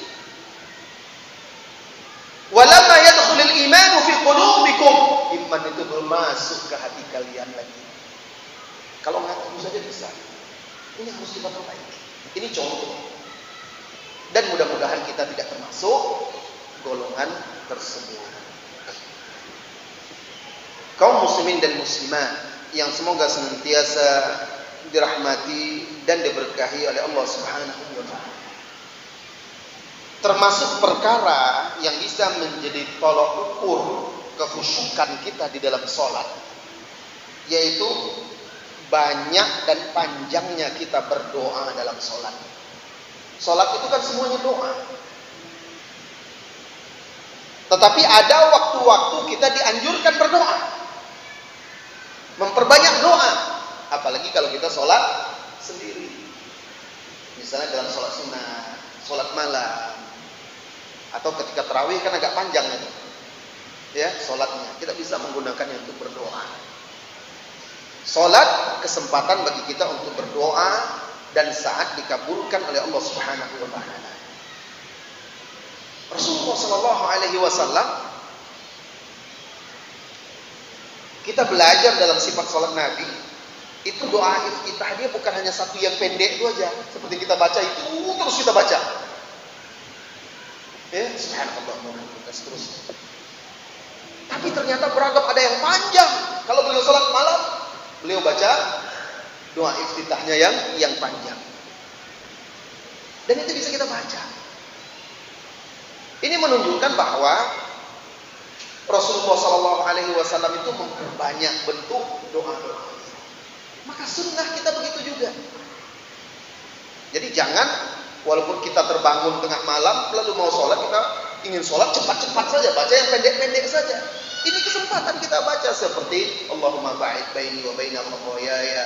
Walamma yadkhulul imanu fi qulubikum. Iman itu belum masuk ke hati kalian lagi. Kalau ngaku saja bisa. Ini harus kita perbaiki. Ini contoh. Dan mudah-mudahan kita tidak termasuk golongan tersebut. Kaum muslimin dan muslimat yang semoga senantiasa dirahmati dan diberkahi oleh Allah Subhanahu wa taala. Termasuk perkara yang bisa menjadi tolok ukur kekhusyukan kita di dalam sholat, yaitu banyak dan panjangnya kita berdoa dalam sholat. Sholat itu kan semuanya doa. Tetapi ada waktu-waktu kita dianjurkan berdoa, memperbanyak doa. Apalagi kalau kita sholat sendiri. Misalnya dalam sholat sunnah, sholat malam, atau ketika tarawih kan agak panjang itu, ya sholatnya. Kita bisa menggunakannya untuk berdoa. Salat kesempatan bagi kita untuk berdoa dan saat dikabulkan oleh Allah Subhanahu wa taala. Rasulullah sallallahu alaihi wasallam, kita belajar dalam sifat salat Nabi, itu doa iftitah dia bukan hanya satu yang pendek itu aja, seperti kita baca itu terus kita baca. Ya, subhanallah, seterusnya. Tapi ternyata beragam, ada yang panjang. Kalau beliau salat malam, beliau baca doa iftitahnya yang panjang. Dan itu bisa kita baca. Ini menunjukkan bahwa Rasulullah SAW itu memperbanyak bentuk doa-doa. Maka sunnah kita begitu juga. Jadi jangan walaupun kita terbangun tengah malam lalu mau sholat, kita ingin sholat cepat-cepat saja, baca yang pendek-pendek saja. Ini kesempatan kita baca seperti Allahumma ba'id baini wa baina khataayaya,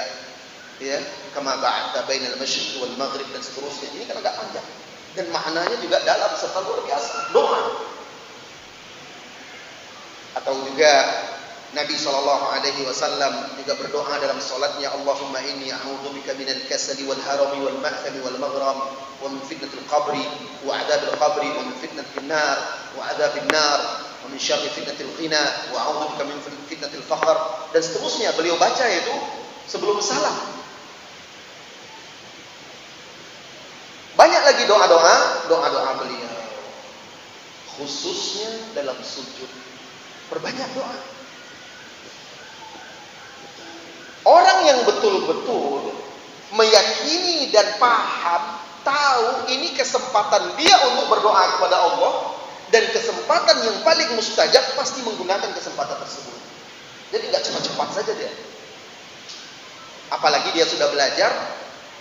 ya, kama ba'adta bainal masyriq wal maghrib, dan seterusnya. Ini kan agak panjang dan maknanya juga dalam serta luar biasa, doa. Atau juga Nabi SAW juga berdoa dalam salatnya, Allahumma inni a'udzubika minal kasali wal harami wal ma'thami wal maghram wa min fitnatil qabri wa adzabil qabri wa min fitnatin nar wa adzabil nar wa min syarri fitnatil ghina wa a'udzubika min fitnatil faqr, dan seterusnya. Beliau baca itu sebelum salam. Banyak lagi doa-doa beliau, khususnya dalam sujud. Perbanyak doa. Orang yang betul-betul meyakini dan paham, tahu ini kesempatan dia untuk berdoa kepada Allah, dan kesempatan yang paling mustajab, pasti menggunakan kesempatan tersebut. Jadi nggak cepat-cepat saja dia. Apalagi dia sudah belajar,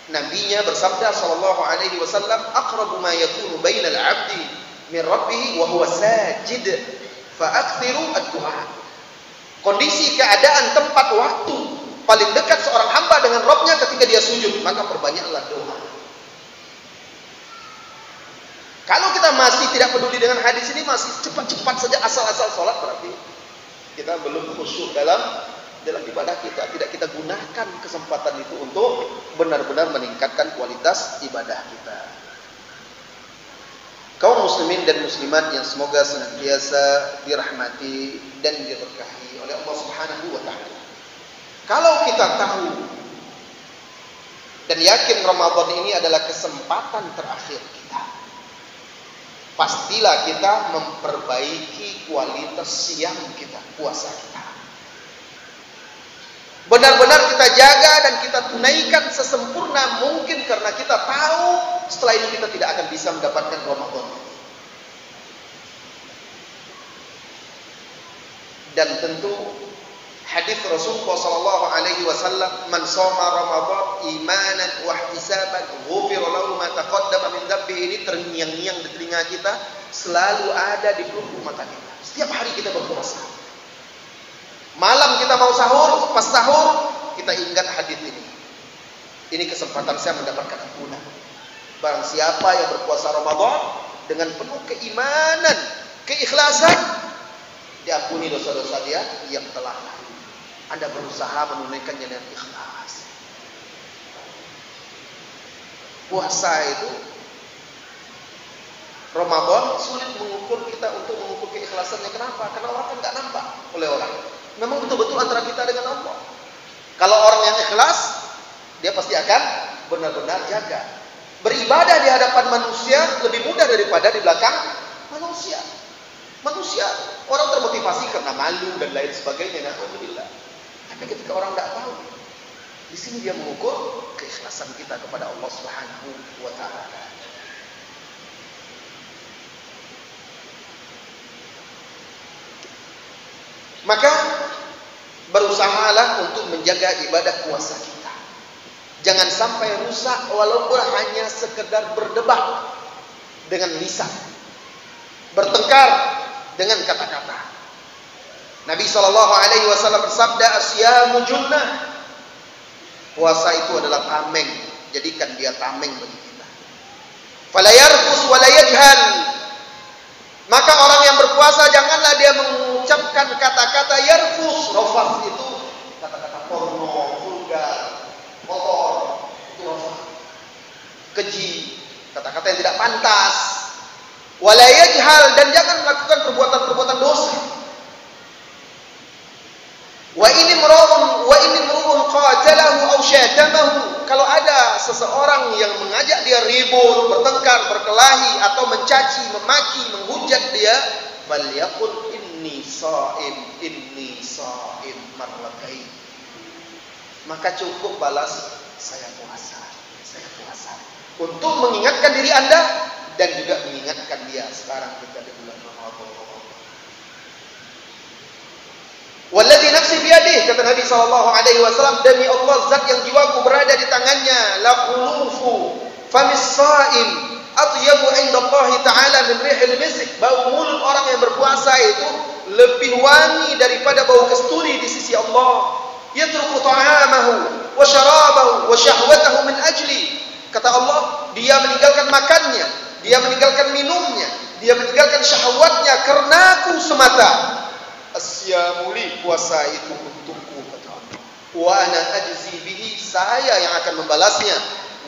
nabinya bersabda sallallahu alaihi wasallam, aqrabu ma yakunu bainal 'abdi min rabbih wa huwa sajid fa aktsiru ad-du'a. Kondisi, keadaan, tempat, waktu paling dekat seorang hamba dengan Rabbnya ketika dia sujud, maka perbanyaklah doa. Kalau kita masih tidak peduli dengan hadis ini, masih cepat-cepat saja asal-asal sholat, berarti kita belum khusyuk dalam ibadah kita. Tidak kita gunakan kesempatan itu untuk benar-benar meningkatkan kualitas ibadah kita. Kaum muslimin dan muslimat yang semoga senantiasa dirahmati dan diberkahi oleh Allah Subhanahu wa taala. Kalau kita tahu dan yakin Ramadan ini adalah kesempatan terakhir kita, pastilah kita memperbaiki kualitas siang kita, puasa kita. Benar-benar kita jaga dan kita tunaikan sesempurna mungkin, karena kita tahu setelah ini kita tidak akan bisa mendapatkan Ramadan. Dan tentu hadis Rasulullah sallallahu alaihi wasallam, man shoma Ramadan imanan wa ihtisaban ghufira lahu ma taqaddama min dhanbihi, ini terngiang-ngiang di telinga kita, selalu ada di pelupuk mata kita. Setiap hari kita berpuasa. Malam kita mau sahur, pas sahur kita ingat hadis ini. Ini kesempatan saya mendapatkan ampunan. Barang siapa yang berpuasa Ramadan dengan penuh keimanan, keikhlasan, diampuni dosa-dosa dia yang telah lalu. Anda berusaha menunaikannya dengan ikhlas. Puasa itu, Ramadan sulit mengukur kita untuk mengukur keikhlasannya. Kenapa? Karena orang kan nggak nampak oleh orang. Memang betul-betul antara kita dengan Allah. Kalau orang yang ikhlas, dia pasti akan benar-benar jaga. Beribadah di hadapan manusia lebih mudah daripada di belakang manusia. Manusia, orang termotivasi karena malu dan lain sebagainya. Alhamdulillah. Tapi ketika orang tidak tahu, di sini dia mengukur keikhlasan kita kepada Allah Subhanahu wa taala. Maka berusahalah untuk menjaga ibadah puasa kita. Jangan sampai rusak walaupun hanya sekedar berdebat dengan lisan, bertengkar dengan kata-kata. Nabi SAW bersabda, asyamu junnah. Puasa itu adalah tameng. Jadikan dia tameng bagi kita. Fala yarfus wala yajhal. Maka orang yang berpuasa janganlah dia mengucapkan kata-kata yarfus. Rafas itu kata-kata porno, vulgar, kotor, itu rafas. Keji, kata-kata yang tidak pantas. Wala yajhal, dan jangan melakukan perbuatan-perbuatan dosa. Wa ini mru'un qatalahu aw syatamahu. Kalau ada seseorang yang mengajak dia ribut, bertengkar, berkelahi, atau mencaci, memaki, menghujat dia, falyaqul inni sha'im marratain. Maka cukup balas, saya puasa. Untuk mengingatkan diri Anda dan juga mengingatkan dia, sekarang kita di bulan Ramadan. Walladzi nafsi biyadihi, kata Nabi sallallahu alaihi wasallam, demi Allah zat yang jiwaku berada di tangannya, la khulufu famis shaim atyabu indallahi ta'ala min rihil misk. Bau mulut orang yang berpuasa itu lebih wangi daripada bau kasturi di sisi Allah. Yatruku ta'amahu wa syarabahu wa syahwatahu min ajli. Kata Allah, dia meninggalkan makannya, dia meninggalkan minumnya, dia meninggalkan syahwatnya karenaku semata. Asyamuli, puasa itu untukku, kata Allah. Wa ana ajzi bihi, saya yang akan membalasnya.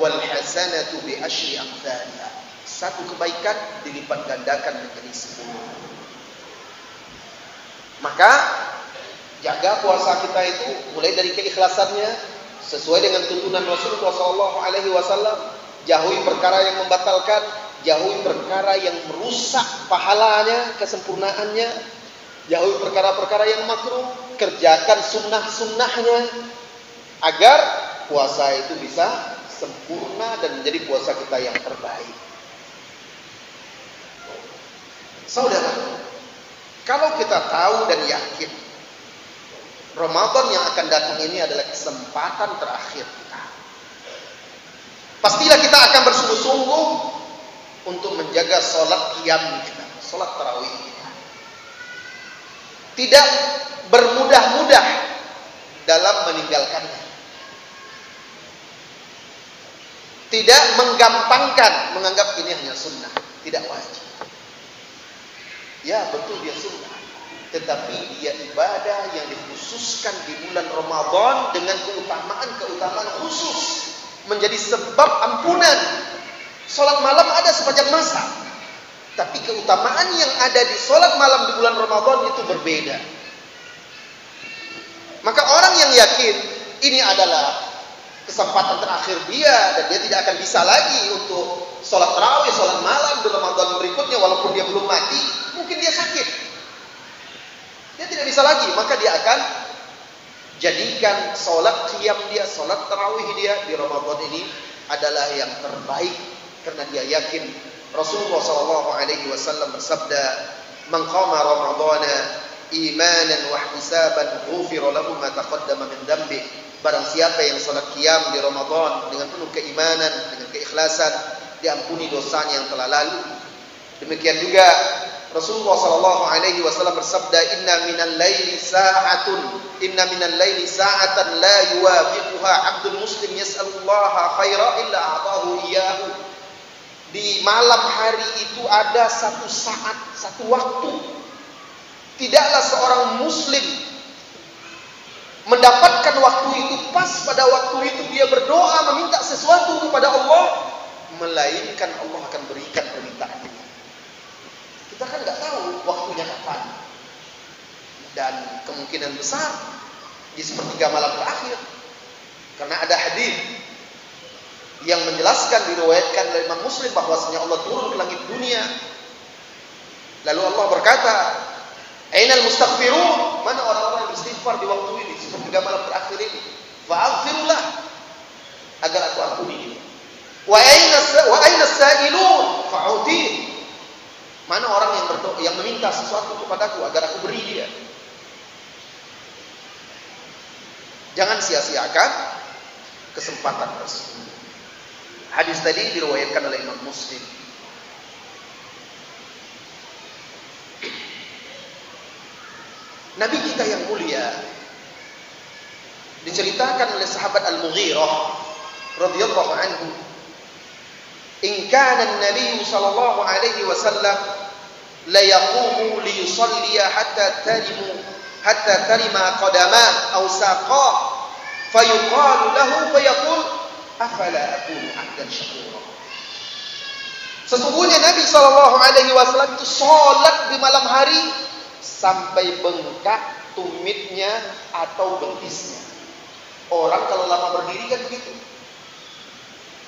Wal hasanatu bi asyri amsalha. Satu kebaikan dilipat gandakan menjadi 10. Maka jaga puasa kita itu mulai dari keikhlasannya sesuai dengan tuntunan Rasulullah SAW. Jauhi perkara yang membatalkan, jauhi perkara yang merusak pahalanya, kesempurnaannya, jauhi perkara-perkara yang makruh, kerjakan sunnah-sunnahnya agar puasa itu bisa sempurna dan menjadi puasa kita yang terbaik. Saudara, kalau kita tahu dan yakin Ramadan yang akan datang ini adalah kesempatan terakhir kita, pastilah kita akan bersungguh-sungguh untuk menjaga sholat qiyam kita, sholat tarawih kita. Tidak bermudah-mudah dalam meninggalkannya. Tidak menggampangkan, menganggap ini hanya sunnah, tidak wajib. Ya betul dia sunnah, tetapi dia ibadah yang dikhususkan di bulan Ramadan dengan keutamaan khusus, menjadi sebab ampunan. Sholat malam ada sepanjang masa, tapi keutamaan yang ada di sholat malam di bulan Ramadan itu berbeda. Maka orang yang yakin ini adalah kesempatan terakhir dia dan dia tidak akan bisa lagi untuk sholat tarawih, sholat malam di Ramadan berikutnya, walaupun dia belum mati, mungkin dia sakit, dia tidak bisa lagi, maka dia akan jadikan sholat qiyam dia, sholat tarawih dia di Ramadan ini adalah yang terbaik, karena dia yakin Rasulullah SAW bersabda, "Man qama Ramadana imanan wa ihtisaban ghufira lahu ma taqaddama min dhanbi." Barang siapa yang salat qiyam di Ramadan dengan penuh keimanan, dengan keikhlasan, diampuni dosanya yang telah lalu. Demikian juga Rasulullah SAW bersabda, "Inna minal laili sa'atan la yuwafiquha 'abdul muslim yas'alullaha khaira illa a'tahu iyyahu." Di malam hari itu ada satu saat, satu waktu, tidaklah seorang muslim mendapatkan waktu itu, pas pada waktu itu dia berdoa meminta sesuatu kepada Allah, melainkan Allah akan berikan permintaannya. Kita kan nggak tahu waktunya kapan, dan kemungkinan besar di sepertiga malam terakhir, karena ada hadis yang menjelaskan, diriwayatkan oleh Imam Muslim, bahwasanya Allah turun ke langit dunia, lalu Allah berkata, "Ainal mustaghfirun?" Mana orang-orang yang beristighfar di waktu ini, sepertiga malam terakhir ini? Fa'aghfirullah, agar aku ampuni dia. Wa aina sa'ilun fa'uti. Mana orang yang berdoa, yang meminta sesuatu kepadaku agar aku beri dia. Jangan sia-siakan kesempatan tersebut. Hadis tadi diriwayatkan oleh Imam Muslim. Nabi kita yang mulia diceritakan oleh sahabat Al-Mughirah radhiyallahu anhu, "In kana an-nabiy sallallahu alaihi wasallam la yaqumu li yusalli hatta tarima qadama aw saqa fayuqalu lahu fayaqul afala akunu 'abdan syakura." Sesungguhnya Nabi sallallahu alaihi wasallam itu salat di malam hari sampai bengkak tumitnya atau betisnya. Orang kalau lama berdiri kan begitu.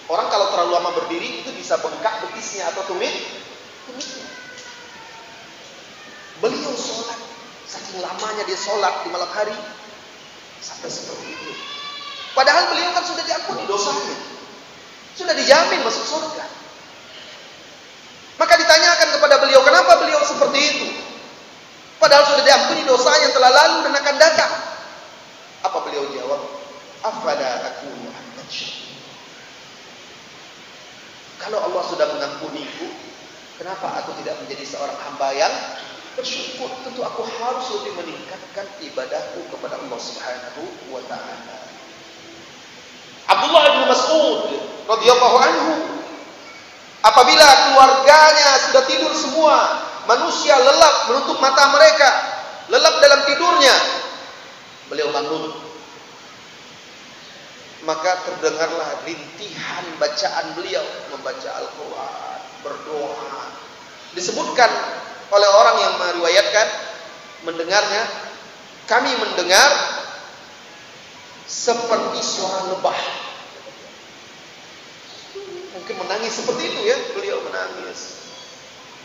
Orang kalau terlalu lama berdiri itu bisa bengkak betisnya atau tumitnya. Beliau sholat, saking lamanya dia sholat di malam hari sampai seperti itu. Padahal beliau kan sudah diampuni dosanya, sudah dijamin masuk surga. Maka ditanyakan kepada beliau, kenapa beliau seperti itu? Padahal sudah diampuni dosanya yang telah lalu dan akan datang. Apa beliau jawab? Afala akunu abdan syakur. Kalau Allah sudah mengampuniku, kenapa aku tidak menjadi seorang hamba yang bersyukur? Tentu aku harus lebih meningkatkan ibadahku kepada Allah Subhanahu wa taala. Abdullah bin Mas'ud radhiyallahu anhu, apabila keluarganya sudah tidur semua, manusia lelap menutup mata mereka, lelap dalam tidurnya, beliau bangun. Maka terdengarlah rintihan bacaan beliau, membaca Al-Quran, berdoa. Disebutkan oleh orang yang meriwayatkan mendengarnya, kami mendengar seperti suara lebah. Mungkin menangis seperti itu ya, beliau menangis.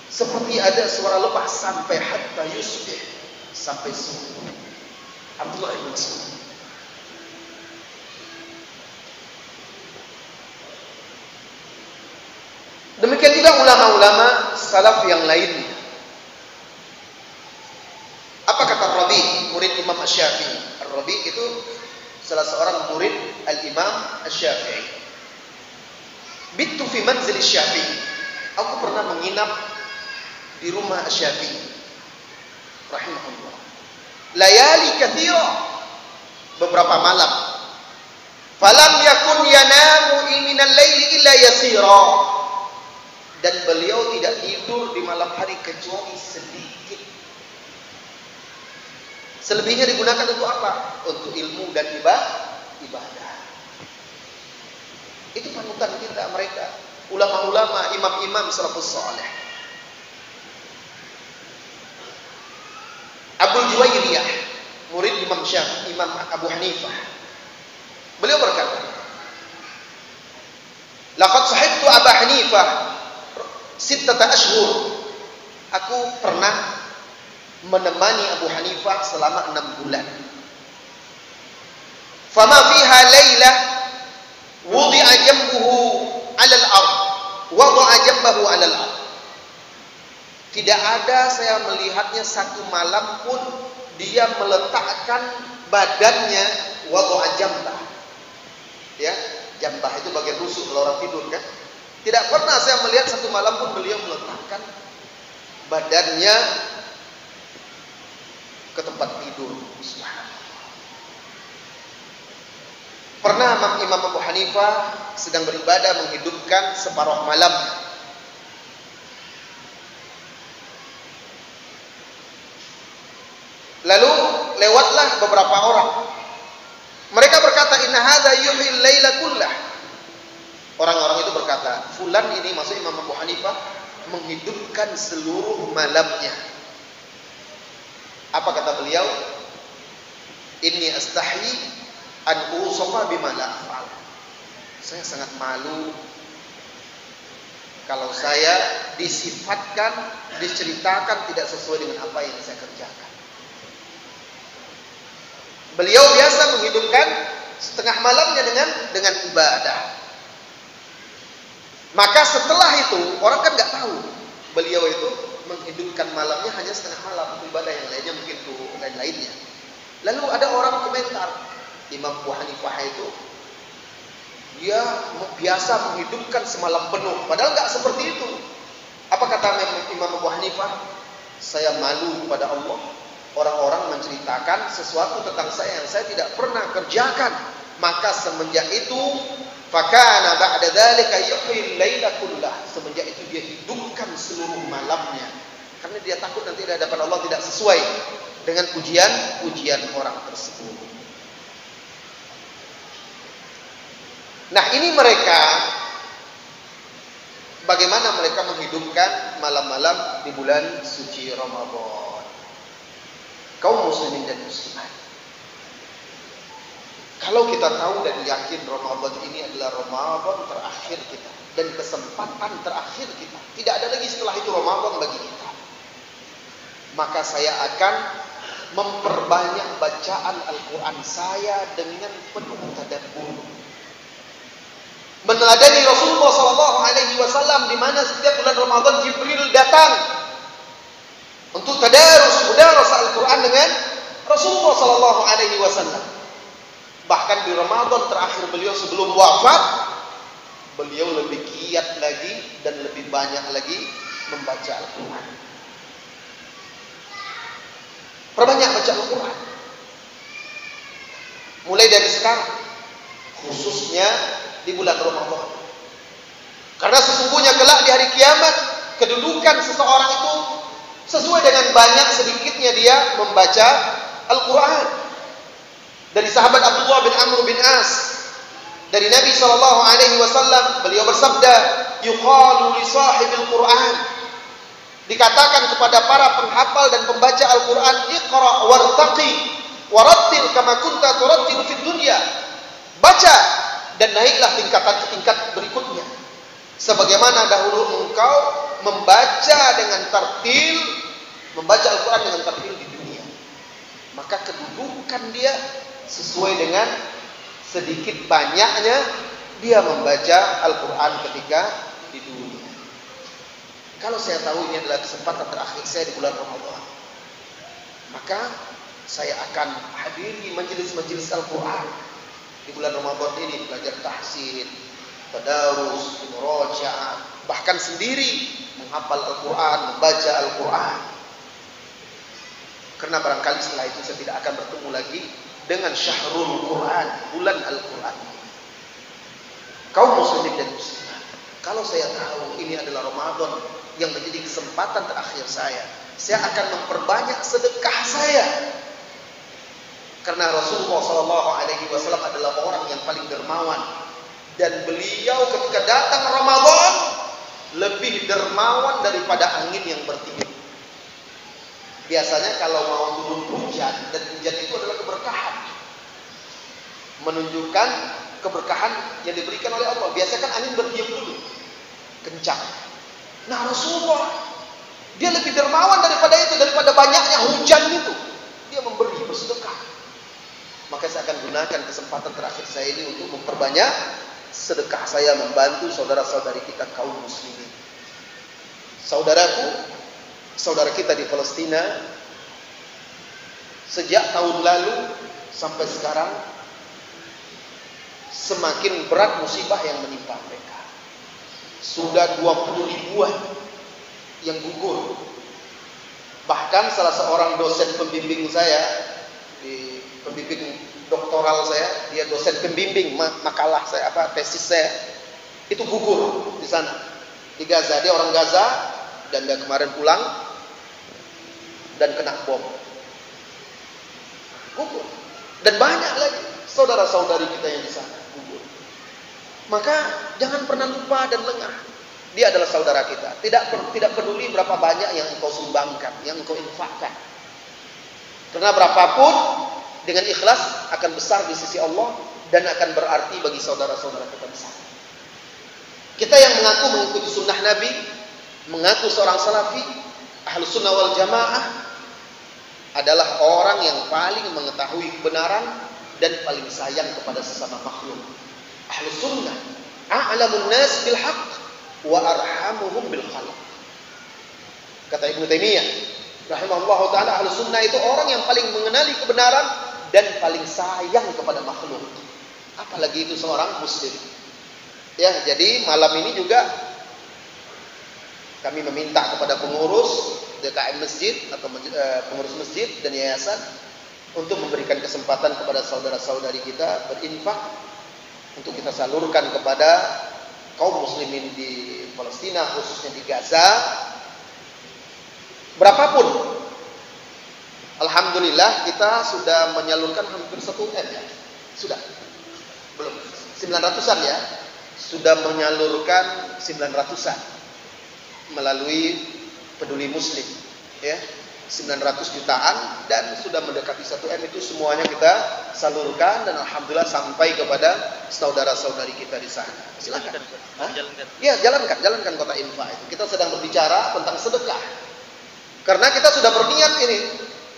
Seperti ada suara lebah sampai hatta yusbih, sampai subuh. Abdullah bin Mas'ud. Demikian juga ulama-ulama salaf yang lainnya. Apa kata Rabi, murid Imam Asy-Syafi'i? Rabi itu salah seorang murid Al-Imam Asy-Syafi'i. Bittu fi manzil Asy-Syafi'i. Aku pernah menginap di rumah Asy-Syafi'i rahimahullah. Layali katsira, beberapa malam. Falam yakun yanamu minal laili illa yasira. Dan beliau tidak tidur di malam hari kecuali sedikit. Selebihnya digunakan untuk apa? Untuk ilmu dan ibadah. Itu panutan kita mereka, ulama-ulama, imam-imam salafus saleh. Abul Juwayriyah, murid Imam Syafi'i, Imam Abu Hanifah. Beliau berkata, "Laqad sahibtu Abu Hanifah sittata ashhur." Aku pernah menemani Abu Hanifah selama 6 bulan. Fama fiha lailah wudi'a jambuhu 'ala al-ard, wada'a jambahu 'ala al-ard. Tidak ada saya melihatnya satu malam pun dia meletakkan badannya wada'a jambah. Ya, jambah itu bagian rusuk kalau orang tidur kan. Tidak pernah saya melihat satu malam pun beliau meletakkan badannya ke tempat tidur. Pernah Imam Abu Hanifah sedang beribadah menghidupkan separuh malam. Lalu lewatlah beberapa orang. Mereka berkata, "Inna hadza yuhyil laila kullah." Orang-orang itu berkata, fulan ini, maksud Imam Abu Hanifah, menghidupkan seluruh malamnya. Apa kata beliau? Inni astahi an usafa bima la af'al. Saya sangat malu kalau saya disifatkan, diceritakan tidak sesuai dengan apa yang saya kerjakan. Beliau biasa menghidupkan setengah malamnya dengan ibadah. Maka setelah itu orang kan nggak tahu beliau itu menghidupkan malamnya hanya setengah malam untuk ibadah, yang lainnya mungkin untuk lain-lainnya. Lalu ada orang komentar, Imam Abu Hanifah itu dia biasa menghidupkan semalam penuh, padahal nggak seperti itu. Apa kata Imam Abu Hanifah? Saya malu kepada Allah, orang-orang menceritakan sesuatu tentang saya yang saya tidak pernah kerjakan. Maka semenjak itu, fakana ba'da dzalika yuhyil laila kullah. Semenjak itu dia hidupkan seluruh malamnya, karena dia takut nanti di hadapan Allah tidak sesuai dengan pujian orang tersebut. Nah, ini mereka, bagaimana mereka menghidupkan malam-malam di bulan suci Ramadan. Kaum muslimin dan muslimat, kalau kita tahu dan yakin Ramadan ini adalah Ramadan terakhir kita dan kesempatan terakhir kita, tidak ada lagi setelah itu Ramadan bagi kita, maka saya akan memperbanyak bacaan Al-Quran saya dengan penuh tadabbur, meneladani Rasulullah SAW, di mana setiap bulan Ramadan Jibril datang untuk tadarus mudarasah Al-Quran dengan Rasulullah sallallahu alaihi wasallam. Bahkan di Ramadan terakhir beliau sebelum wafat, beliau lebih giat lagi dan lebih banyak lagi membaca Al-Quran. Perbanyak baca Al-Quran. Mulai dari sekarang, khususnya di bulan Ramadan. Karena sesungguhnya kelak di hari kiamat, kedudukan seseorang itu sesuai dengan banyak sedikitnya dia membaca Al-Quran. Dari sahabat Abdullah bin Amr bin As, dari Nabi SAW, beliau bersabda, yuqalu li sahibil Quran, dikatakan kepada para penghafal dan pembaca Al-Quran, iqra wartaqi warattil kama kunta turattil fid dunya, baca dan naiklah tingkatan ke tingkat berikutnya sebagaimana dahulu engkau membaca dengan tartil, membaca Al-Quran dengan tartil di dunia. Maka kedudukan dia sesuai dengan sedikit banyaknya dia membaca Al-Quran ketika di dunia. Kalau saya tahu ini adalah kesempatan terakhir saya di bulan Ramadan, maka saya akan hadiri majelis-majelis Al-Quran di bulan Ramadan ini, belajar tahsin, tadarus, murajaah, bahkan sendiri menghafal Al-Quran, membaca Al-Quran. Karena barangkali setelah itu saya tidak akan bertemu lagi dengan syahrul Quran, bulan Al-Quran. Kaum muslimin dan muslimat, kalau saya tahu ini adalah Ramadan yang menjadi kesempatan terakhir saya akan memperbanyak sedekah saya. Karena Rasulullah SAW adalah orang yang paling dermawan, dan beliau ketika datang Ramadan lebih dermawan daripada angin yang bertiup. Biasanya kalau mau turun hujan, dan hujan itu adalah keberkahan, menunjukkan keberkahan yang diberikan oleh Allah. Biasanya kan angin bertiup dulu, kencang. Nah Rasulullah, dia lebih dermawan daripada itu, daripada banyaknya hujan itu. Dia memberi, bersedekah. Maka saya akan gunakan kesempatan terakhir saya ini untuk memperbanyak sedekah saya, membantu saudara-saudari kita kaum muslimin. Saudaraku, saudara kita di Palestina, sejak tahun lalu sampai sekarang semakin berat musibah yang menimpa mereka. Sudah 20 ribuan yang gugur. Bahkan salah seorang dosen pembimbing saya, di pembimbing doktoral saya, dia dosen pembimbing makalah saya, tesis saya, itu gugur di sana, di Gaza. Dia orang Gaza dan dia kemarin pulang dan kena bom, gugur. Dan banyak lagi saudara-saudari kita yang di sana gugur. Maka jangan pernah lupa dan lengah. Dia adalah saudara kita. Tidak peduli berapa banyak yang engkau sumbangkan, yang engkau infakkan. Karena berapapun dengan ikhlas akan besar di sisi Allah dan akan berarti bagi saudara-saudara kita di sana. Kita yang mengaku mengikuti sunnah Nabi, mengaku seorang salafi, ahlu sunnah wal jamaah, adalah orang yang paling mengetahui kebenaran dan paling sayang kepada sesama makhluk. Ahlu sunnah a'lamun nas bil haqq wa arhamuhum bil khalq. Kata Ibnu Taimiyah rahimahullahu taala, ahlu sunnah itu orang yang paling mengenali kebenaran dan paling sayang kepada makhluk, apalagi itu seorang muslim. Ya, jadi malam ini juga kami meminta kepada pengurus DKM masjid atau pengurus masjid dan yayasan untuk memberikan kesempatan kepada saudara-saudari kita berinfak untuk kita salurkan kepada kaum muslimin di Palestina, khususnya di Gaza, berapapun. Alhamdulillah kita sudah menyalurkan hampir 1 M ya. Sudah? Belum. 900-an ya. Sudah menyalurkan 900-an melalui Peduli Muslim ya. 900 jutaan dan sudah mendekati 1 M itu semuanya kita salurkan dan alhamdulillah sampai kepada saudara-saudari kita di sana. Silakan. Ya, jalankan kota infak itu. Kita sedang berbicara tentang sedekah. Karena kita sudah berniat ini,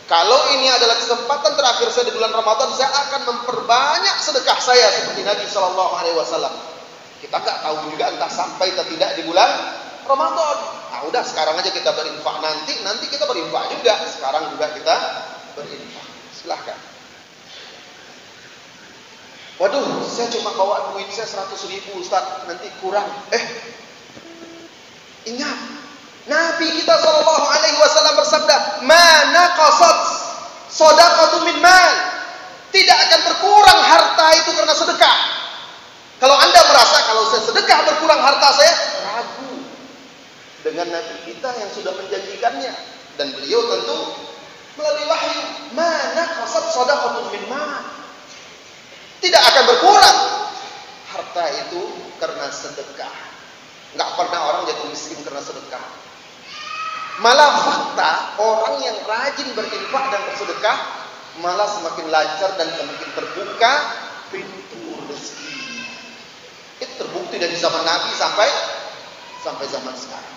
kalau ini adalah kesempatan terakhir saya di bulan Ramadan, saya akan memperbanyak sedekah saya seperti Nabi SAW. Kita nggak tahu juga entah sampai atau tidak di bulan Ramadan. Nah, udah sekarang aja kita berinfak, nanti kita berinfak juga. Sekarang juga kita berinfak. Silahkan. Waduh, saya cuma bawa duit saya 100.000 Ustaz, nanti kurang. Ingat, Nabi kita SAW bersabda, "Ma naqasat shadaqatu min mal." Tidak akan berkurang harta itu karena sedekah. Kalau Anda merasa kalau saya sedekah berkurang harta saya, ragu dengan Nabi kita yang sudah menjanjikannya, dan beliau tentu melalui wahyu, "Ma naqasat shadaqatu min mal." Tidak akan berkurang harta itu karena sedekah. Nggak pernah orang jatuh miskin karena sedekah. Malah fakta orang yang rajin berinfak dan bersedekah malah semakin lancar dan semakin terbuka pintu rezeki. Itu terbukti dari zaman Nabi sampai zaman sekarang.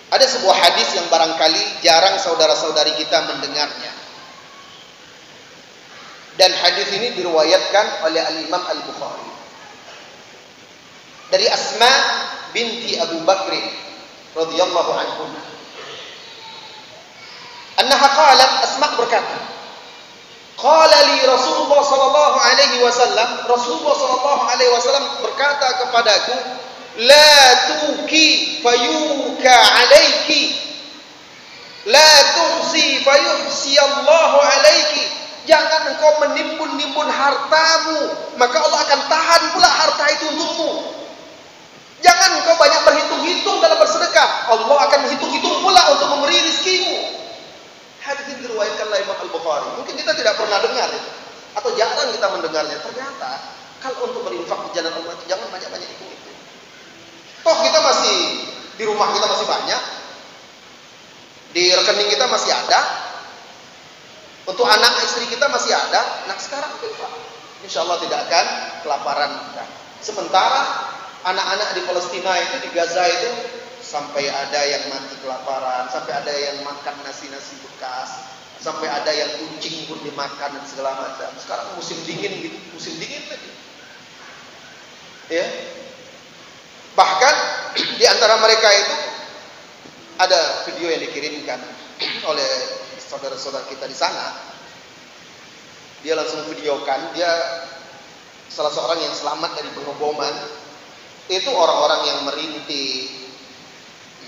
Ada sebuah hadis yang barangkali jarang saudara-saudari kita mendengarnya. Dan hadis ini diriwayatkan oleh Al-Imam Al-Bukhari. Dari Asma binti Abu Bakr radhiyallahu anhu. Annaha qalat, Asma berkata, qala li Rasulullah sallallahu alaihi wasallam, Rasulullah sallallahu alaihi wasallam berkata kepadaku, la tuki fayuka alaiki, la tuhsi fayuhsi Allahu alaiki. Jangan engkau menimbun-nimbun hartamu, maka Allah akan tahan pula harta itu untukmu. Jangan engkau banyak berhitung-hitung dalam bersedekah, Allah akan hitung-hitung pula untuk memberi rizkimu. Hadis ini diriwayatkan oleh Imam Al-Bukhari. Mungkin kita tidak pernah dengar itu, atau jarang kita mendengarnya. Ternyata kalau untuk berinfak di jalan Allah jangan banyak-banyak hitung-hitung. Toh kita masih, di rumah kita masih banyak, di rekening kita masih ada, untuk anak istri kita masih ada. Nah sekarang infak, insya Allah tidak akan kelaparan. Sementara anak-anak di Palestina itu, di Gaza itu, sampai ada yang mati kelaparan, sampai ada yang makan nasi-nasi bekas, sampai ada yang kucing pun dimakan dan segala macam. Sekarang musim dingin gitu, musim dingin lagi. Ya. Bahkan di antara mereka itu ada video yang dikirimkan oleh saudara-saudara kita di sana. Dia langsung videokan, dia salah seorang yang selamat dari pengeboman. Itu orang-orang yang merintih,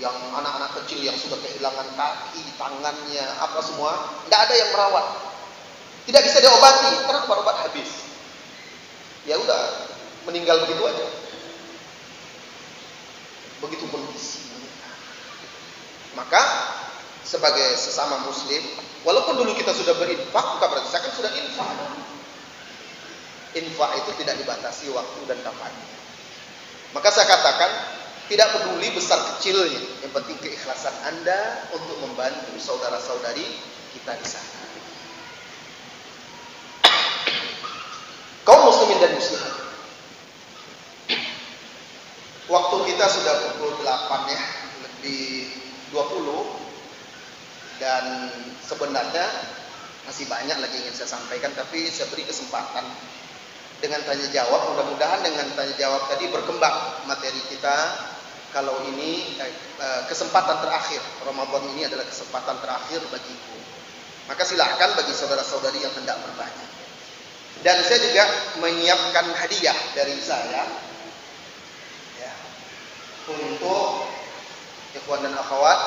yang anak-anak kecil yang sudah kehilangan kaki, tangannya, apa semua, tidak ada yang merawat, tidak bisa diobati karena obat habis. Ya udah, meninggal begitu aja. Begitu kondisi. Maka sebagai sesama muslim, walaupun dulu kita sudah berinfak, bukan berarti saya kan sudah infak. Infak itu tidak dibatasi waktu dan kapannya. Maka saya katakan, tidak peduli besar kecilnya, yang penting keikhlasan Anda untuk membantu saudara-saudari kita di sana. Kaum muslimin dan muslimat, waktu kita sudah pukul 8 ya, lebih 20, dan sebenarnya masih banyak lagi yang ingin saya sampaikan, tapi saya beri kesempatan dengan tanya jawab. Mudah-mudahan dengan tanya jawab tadi berkembang materi kita. Kalau ini kesempatan terakhir, Ramadan ini adalah kesempatan terakhir bagiku. Maka silakan bagi saudara-saudari yang hendak bertanya. Dan saya juga menyiapkan hadiah dari saya ya, untuk ikhwan dan akhwat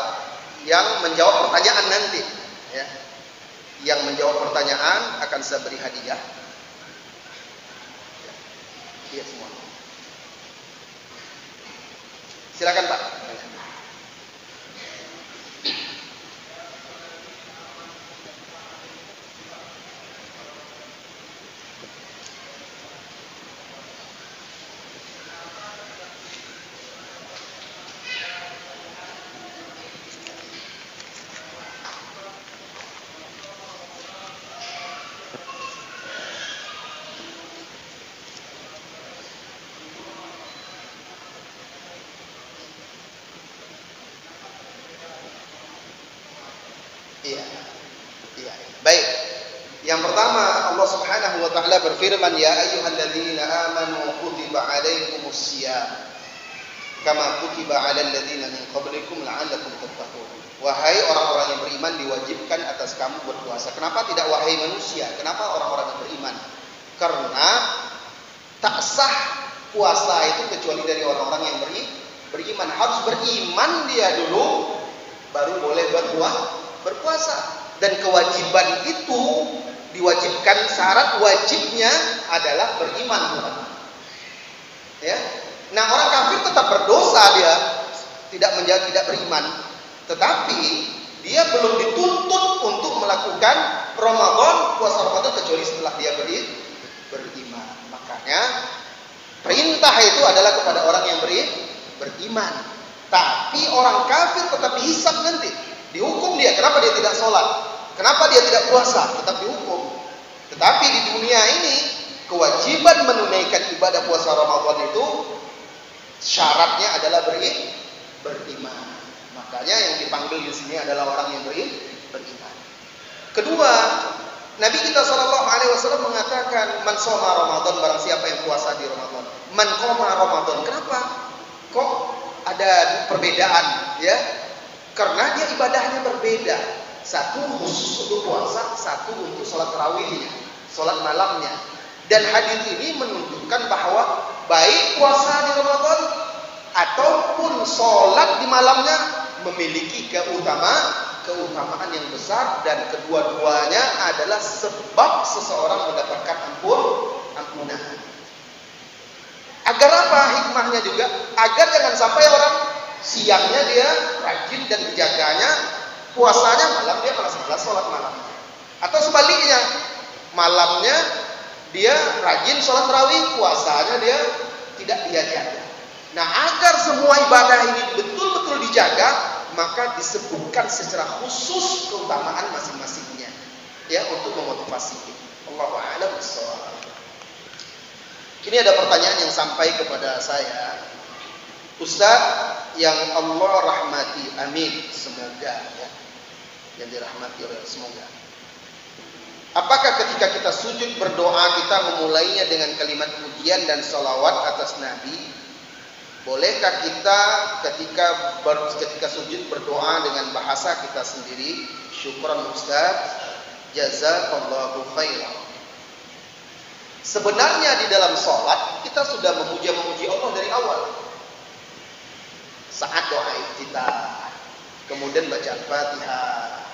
yang menjawab pertanyaan nanti ya. Yang menjawab pertanyaan akan saya beri hadiah. Iya semua. Silakan Pak. Iya. Baik. Yang pertama, Allah Subhanahu wa taala berfirman, "Ya ayyuhalladzina amanu kutiba 'alaikumusiyam kama kutiba 'alal ladzina min qablikum la'allakum tattaqun." Wahai orang-orang yang beriman, diwajibkan atas kamu berpuasa. Kenapa tidak wahai manusia? Kenapa orang-orang yang beriman? Karena tak sah puasa itu kecuali dari orang-orang yang beriman. Harus beriman dia dulu baru boleh berpuasa. Dan kewajiban itu diwajibkan, syarat wajibnya adalah beriman. Ya. Nah, orang kafir tetap berdosa, dia tidak beriman, tetapi dia belum dituntut untuk melakukan puasa Ramadan kecuali setelah dia beriman. Makanya perintah itu adalah kepada orang yang beriman. Tapi orang kafir tetap dihisab nanti, dihukum dia. Kenapa dia tidak sholat? Kenapa dia tidak puasa? Tetap dihukum. Tetapi di dunia ini kewajiban menunaikan ibadah puasa Ramadan itu syaratnya adalah beriman. Makanya yang dipanggil di sini adalah orang yang beriman. Kedua, Nabi kita SAW mengatakan, "Man shoma Ramadan," barang siapa yang puasa di Ramadan. "Man qoma Ramadan." Kenapa? Kok ada perbedaan, ya? Karena dia ibadahnya berbeda. Satu khusus untuk puasa, satu untuk sholat tarawihnya, sholat malamnya. Dan hadis ini menunjukkan bahwa baik puasa di Ramadan ataupun sholat di malamnya memiliki keutamaan yang besar, dan kedua-duanya adalah sebab seseorang mendapatkan ampunan. Agar apa hikmahnya juga? Agar jangan sampai orang siangnya dia rajin dan dijaganya, puasanya malam dia malas-malas sholat malam. Atau sebaliknya, malamnya dia rajin sholat tarawih, puasanya dia tidak dia jaga. Nah, agar semua ibadah ini betul-betul dijaga, maka disebutkan secara khusus keutamaan masing-masingnya, ya, untuk memotivasi. Allahu a'lam bishawab. Ini ada pertanyaan yang sampai kepada saya, Ustaz, yang Allah rahmati, amin, semoga, ya, yang dirahmati oleh semoga. Apakah ketika kita sujud berdoa kita memulainya dengan kalimat pujian dan salawat atas Nabi? Bolehkah kita ketika sujud berdoa dengan bahasa kita sendiri? Syukran Ustaz, jazakallahu khairan. Sebenarnya di dalam sholat kita sudah memuji Allah dari awal. Saat doa iftitah, kemudian baca Al-Fatihah,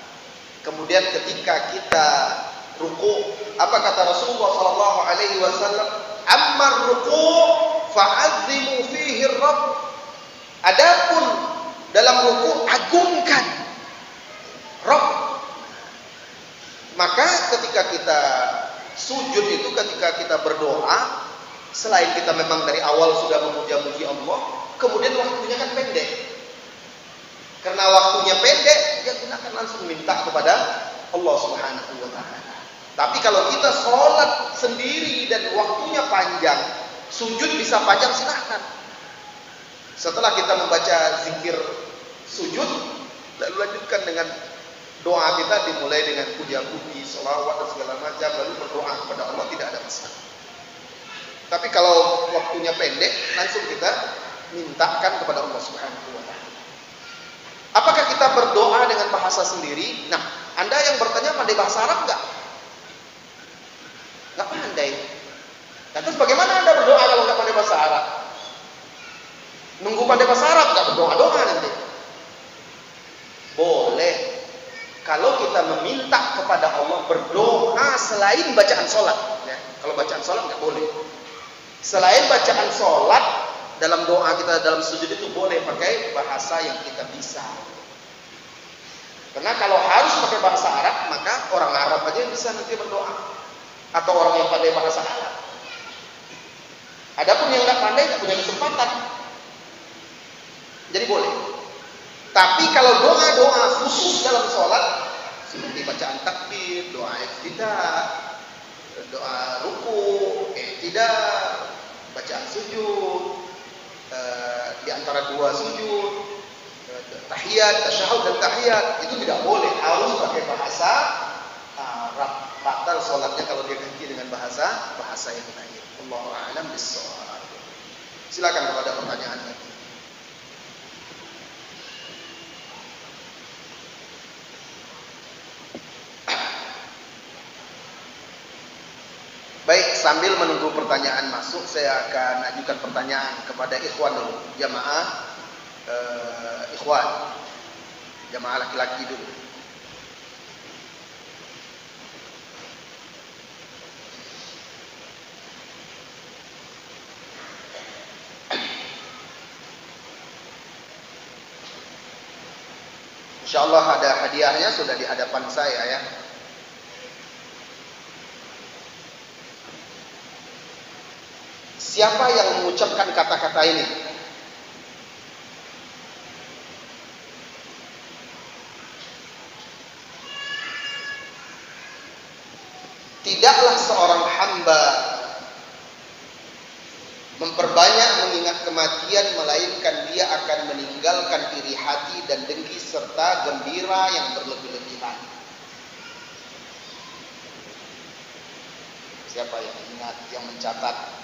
kemudian ketika kita ruku, apa kata Rasulullah SAW? Ammar ruku fa'azzimu fihi Rabb. Adapun dalam ruku agungkan Rabb. Maka ketika kita sujud itu, ketika kita berdoa, selain kita memang dari awal sudah memuji Allah, kemudian waktunya kan pendek. Karena waktunya pendek, ya gunakan langsung minta kepada Allah Subhanahu wa taala. Tapi kalau kita sholat sendiri dan waktunya panjang, sujud bisa panjang, silahkan. Setelah kita membaca zikir sujud, lalu lanjutkan dengan doa kita, dimulai dengan puja-puji, sholawat dan segala macam, lalu berdoa kepada Allah, tidak ada masalah. Tapi kalau waktunya pendek, langsung kita mintakan kepada Allah Subhanahu wa taala. Apakah kita berdoa dengan bahasa sendiri? Nah, Anda yang bertanya pandai bahasa Arab enggak? Enggak pandai. Nah, terus bagaimana Anda berdoa kalau enggak pandai bahasa Arab? Nunggu pandai bahasa Arab enggak berdoa-doa nanti? Boleh. Kalau kita meminta kepada Allah berdoa selain bacaan sholat, ya. Kalau bacaan sholat enggak boleh. Selain bacaan sholat, dalam doa kita dalam sujud itu boleh pakai bahasa yang kita bisa. Karena kalau harus pakai bahasa Arab, maka orang Arab aja bisa nanti berdoa, atau orang yang pandai bahasa Arab. Adapun yang nggak pandai nggak punya kesempatan, jadi boleh. Tapi kalau doa-doa khusus dalam sholat, seperti bacaan takbir, doa iftitah, doa ruku, tidak, bacaan sujud, di antara dua sujud, tahiyat, tasyahud dan tahiyat, itu tidak boleh, harus pakai bahasa Arab. batal sholatnya kalau dia ganti dengan bahasa yang lain. Allahu a'lam bishawab. Silakan kalau ada pertanyaan lagi. Baik, sambil menunggu pertanyaan masuk, saya akan ajukan pertanyaan kepada ikhwan dulu, jamaah jamaah laki-laki dulu. Insyaallah ada hadiahnya sudah di hadapan saya ya. Siapa yang mengucapkan kata-kata ini? Tidaklah seorang hamba memperbanyak mengingat kematian, melainkan dia akan meninggalkan iri hati dan dengki serta gembira yang berlebih-lebihan. Siapa yang ingat, yang mencatat?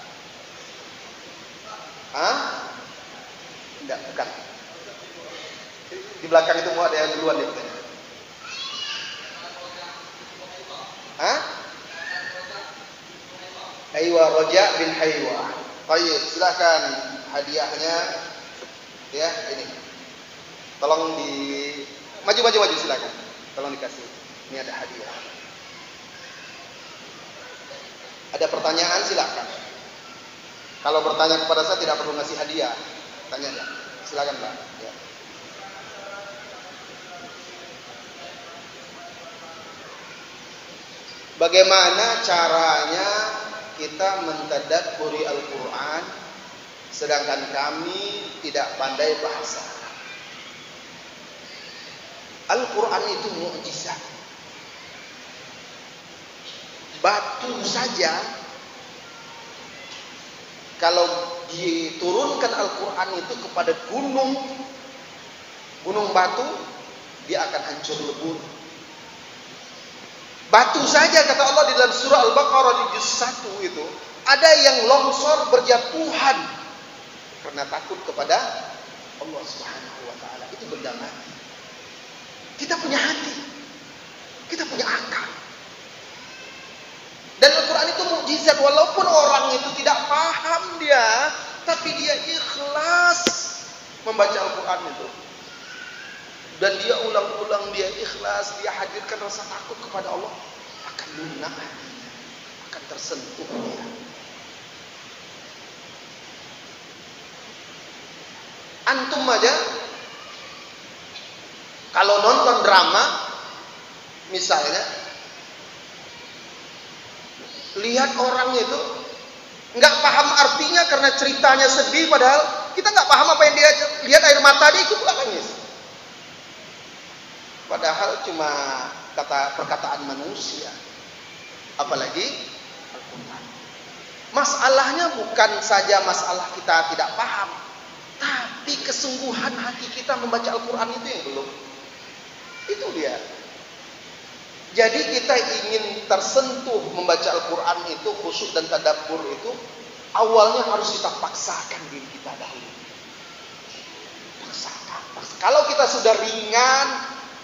Tidak, bukan. Di belakang itu mau ada yang duluan ya katanya. Aywa Roja bin Haywa. Baik, silakan hadiahnya. Ya, ini. Tolong di maju silakan. Tolong dikasih. Ini ada hadiah. Ada pertanyaan silakan. Kalau bertanya kepada saya tidak perlu ngasih hadiah. Tanya ya. Silakan Pak. Ya. Bagaimana caranya kita mentadabburi Al-Quran sedangkan kami tidak pandai bahasa? Al-Quran itu mukjizat. Batu saja kalau diturunkan Al-Quran itu kepada gunung batu, dia akan hancur lebur. Batu saja kata Allah di dalam surah Al-Baqarah di juz 1 itu, ada yang longsor berjatuhan karena takut kepada Allah Subhanahu wa taala. Itu benda mati. Kita punya hati. Kita punya akal. Dan Al-Quran itu mukjizat, walaupun orang itu tidak paham dia, tapi dia ikhlas membaca Al-Quran itu. Dan dia ulang-ulang, dia ikhlas, dia hadirkan rasa takut kepada Allah, akan lunak hatinya, akan tersentuh dia. Antum aja kalau nonton drama misalnya, lihat orang itu nggak paham artinya karena ceritanya sedih, padahal kita nggak paham apa yang dia lihat, air mata dia ikut pula nangis. Padahal cuma perkataan manusia, apalagi Al-Quran. Masalahnya bukan saja masalah kita tidak paham, tapi kesungguhan hati kita membaca Al-Quran itu yang belum. Itu dia. Jadi kita ingin tersentuh membaca Al-Quran itu, khusyuk dan tadabbur itu, awalnya harus kita paksakan diri kita dahulu. Paksakan. Kalau kita sudah ringan,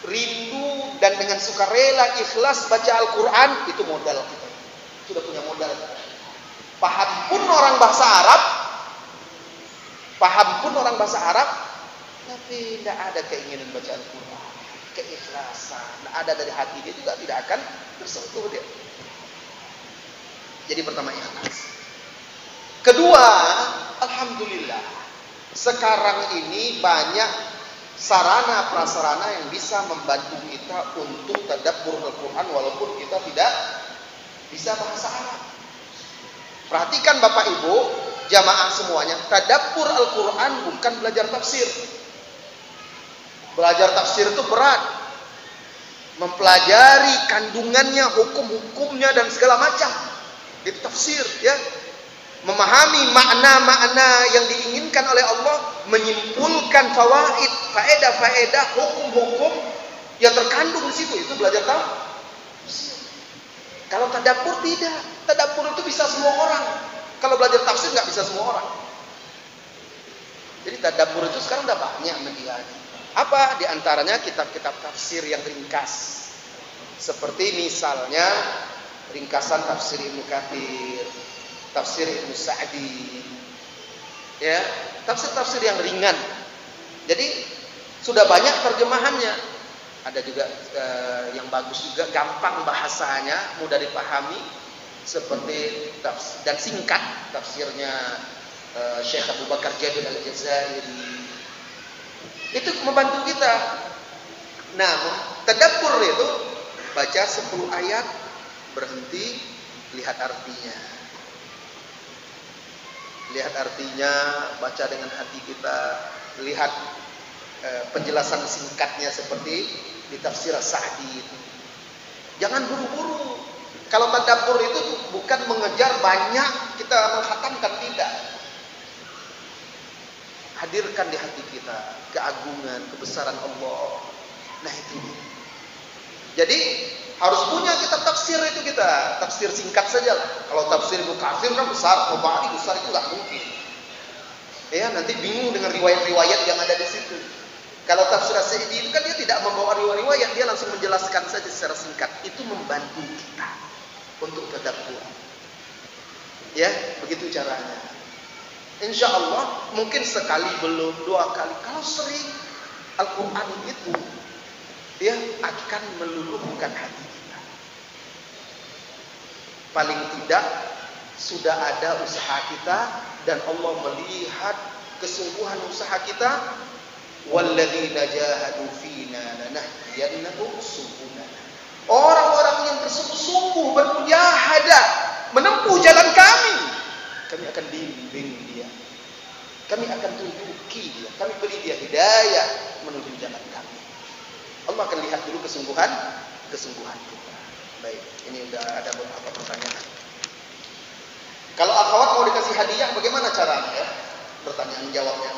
rindu, dan dengan sukarela, ikhlas baca Al-Quran, itu modal kita. Sudah punya modal. Paham pun orang bahasa Arab, tapi tidak ada keinginan baca Al-Quran. Keikhlasan ada dari hati dia juga tidak akan tersentuh dia. Jadi pertama ikhlas. Kedua, alhamdulillah sekarang ini banyak sarana prasarana yang bisa membantu kita untuk tadabbur Al-Quran walaupun kita tidak bisa bahasa Arab. Perhatikan Bapak Ibu, jamaah semuanya, tadabbur Al-Quran bukan belajar tafsir. Belajar tafsir itu berat. Mempelajari kandungannya, hukum-hukumnya dan segala macam. Itu tafsir ya. Memahami makna-makna yang diinginkan oleh Allah, menyimpulkan fawaid, faedah-faedah, hukum-hukum yang terkandung di situ, itu belajar tafsir. Kalau tadabbur tidak. Tadabbur itu bisa semua orang. Kalau belajar tafsir nggak bisa semua orang. Jadi tadabbur itu sekarang udah banyak medianya. Apa? Di antaranya kitab-kitab tafsir yang ringkas. Seperti misalnya ringkasan tafsir Ibnu Katsir, tafsir Ibnu Sa'di. Ya, tafsir-tafsir yang ringan. Jadi sudah banyak terjemahannya. Ada juga yang bagus juga, gampang bahasanya, mudah dipahami, seperti dan singkat tafsirnya Syekh Abu Bakar Jabir Al-Jazairi. Itu membantu kita. Nah, tadabbur itu baca 10 ayat, berhenti, lihat artinya. Lihat artinya, baca dengan hati kita, lihat penjelasan singkatnya seperti di tafsir Sa'di itu. Jangan buru-buru. Kalau tadabbur itu bukan mengejar banyak kita menghatamkan, tidak. Hadirkan di hati kita keagungan, kebesaran Allah. Nah itu. Jadi harus punya kitab tafsir itu kita. Tafsir singkat saja lah. Kalau tafsir Ibnu Katsir kan besar, Tabari besar, itu nggak mungkin. Ya, nanti bingung dengan riwayat-riwayat yang ada di situ. Kalau tafsir Sa'di itu kan dia tidak membawa riwayat, dia langsung menjelaskan saja secara singkat. Itu membantu kita untuk tadabbur. Ya, begitu caranya. Insya Allah mungkin sekali belum, 2 kali. Kalau sering, Al-Quran itu dia akan meluluhkan hati kita. Paling tidak sudah ada usaha kita dan Allah melihat kesungguhan usaha kita. Walladzina jahadu fina lanahdiyannahum subulana. Orang-orang yang bersungguh-sungguh bermujahadah menempuh jalan kami akan bimbing dia. Kami akan tunjuki dia. Kami beri dia hidayah menuju jalan kami. Allah akan lihat dulu kesungguhan kita. Baik, ini udah ada beberapa pertanyaan. Kalau akhwat mau dikasih hadiah, bagaimana caranya ya? Pertanyaan jawabnya.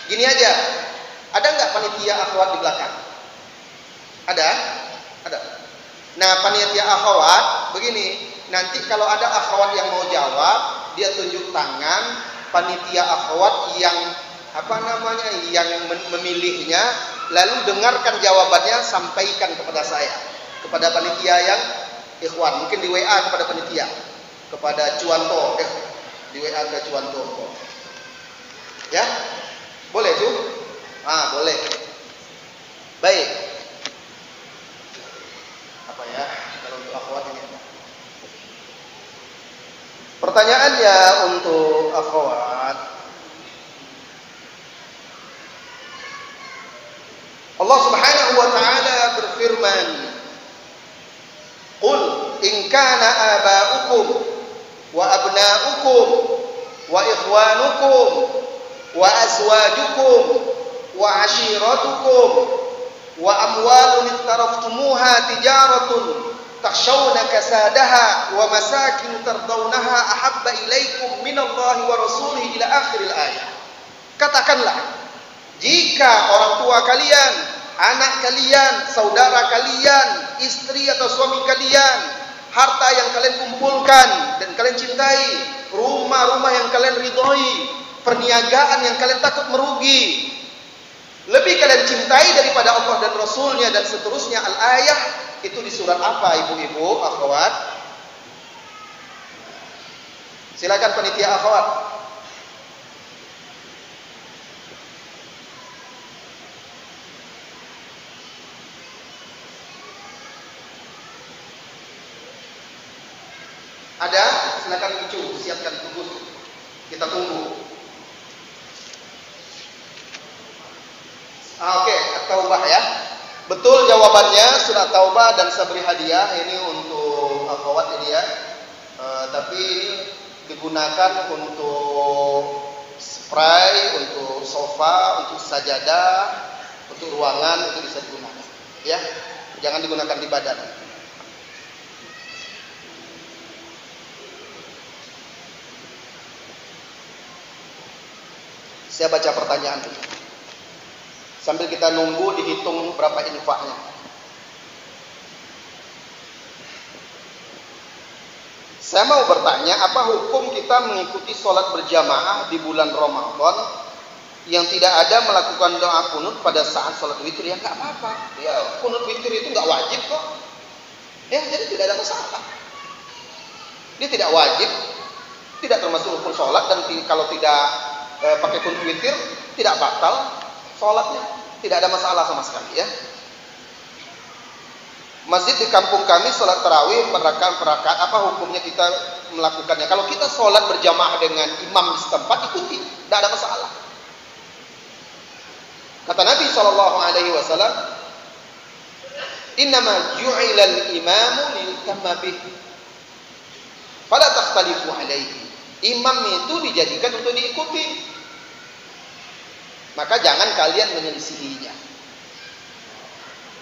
Gini aja. Ada nggak panitia akhwat di belakang? Ada? Ada. Nah, panitia akhwat begini. Nanti kalau ada akhwat yang mau jawab, dia tunjuk tangan. Panitia akhwat yang yang memilihnya, lalu dengarkan jawabannya, sampaikan kepada saya, kepada panitia yang ikhwan, mungkin di WA kepada panitia, kepada Cuanto, di WA ke Cuanto. Ya, boleh tuh? Boleh. Baik. Apa ya? Kalau untuk akhwat ini. Pertanyaannya untuk akhwat. Allah Subhanahu wa taala berfirman, "Qul in kana aba'ukum wa abna'ukum wa ikhwanukum wa azwajukum wa 'ashiratukum wa amwalun iktaraftumuha tijaratun takhshawna kasadaha wa masakin tardawnaha ahabba ilaikum minallahi wa rasulihi ila akhiril ayat." Katakanlah, jika orang tua kalian, anak kalian, saudara kalian, istri atau suami kalian, harta yang kalian kumpulkan dan kalian cintai, rumah-rumah yang kalian ridhoi, perniagaan yang kalian takut merugi, lebih kalian cintai daripada Allah dan Rasulnya dan seterusnya, al-ayah, itu di surat apa ibu-ibu, akhwat? Silakan panitia akhwat. Ada? Silakan muncul, siapkan tubuh. Kita tunggu. Oke, Taubah ya. Betul jawabannya, surat Taubah, dan saya beri hadiah ini untuk akhwat ini ya. Tapi digunakan untuk spray, untuk sofa, untuk sajadah, untuk ruangan, itu bisa digunakan. Ya, jangan digunakan di badan. Saya baca pertanyaan dulu. Sambil kita nunggu dihitung berapa infaknya. Saya mau bertanya, apa hukum kita mengikuti sholat berjamaah di bulan Ramadan yang tidak ada melakukan doa kunut pada saat sholat witir? Ya nggak apa-apa. Ya kunut witir itu nggak wajib kok. Ya jadi tidak ada masalah. Dia tidak wajib, tidak termasuk rukun sholat, dan kalau tidak pakai kunut witir tidak batal sholatnya. Tidak ada masalah sama sekali ya. Masjid di kampung kami sholat tarawih per rakaat, apa hukumnya kita melakukannya? Kalau kita sholat berjamaah dengan imam di setempat, ikuti, tidak ada masalah. Kata Nabi SAW, innama ju'ilal imamu liyutamma bihi, fala takhtalifu alaihi. Imam itu dijadikan untuk diikuti, maka jangan kalian menyelisihinya.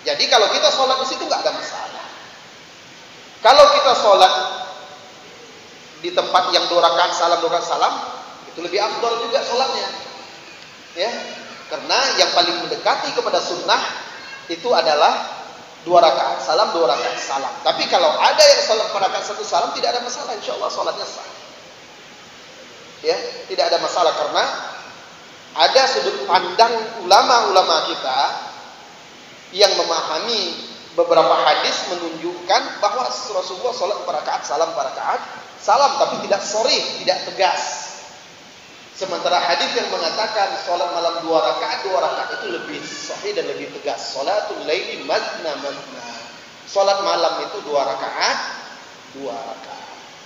Jadi kalau kita sholat di situ nggak ada masalah. Kalau kita sholat di tempat yang 2 rakaat salam, itu lebih afdal juga sholatnya. Ya, karena yang paling mendekati kepada sunnah itu adalah 2 rakaat salam, 2 rakaat salam. Tapi kalau ada yang sholat 4 rakaat 1 salam, tidak ada masalah. Insya Allah sholatnya sah. Ya, tidak ada masalah karena ada sudut pandang ulama-ulama kita yang memahami beberapa hadis menunjukkan bahwa Rasulullah sholat 4 rakaat salam, tapi tidak sharih, tidak tegas. Sementara hadis yang mengatakan sholat malam 2 rakaat itu lebih sahih dan lebih tegas. Sholatul laili madna. Sholat malam itu 2 rakaat.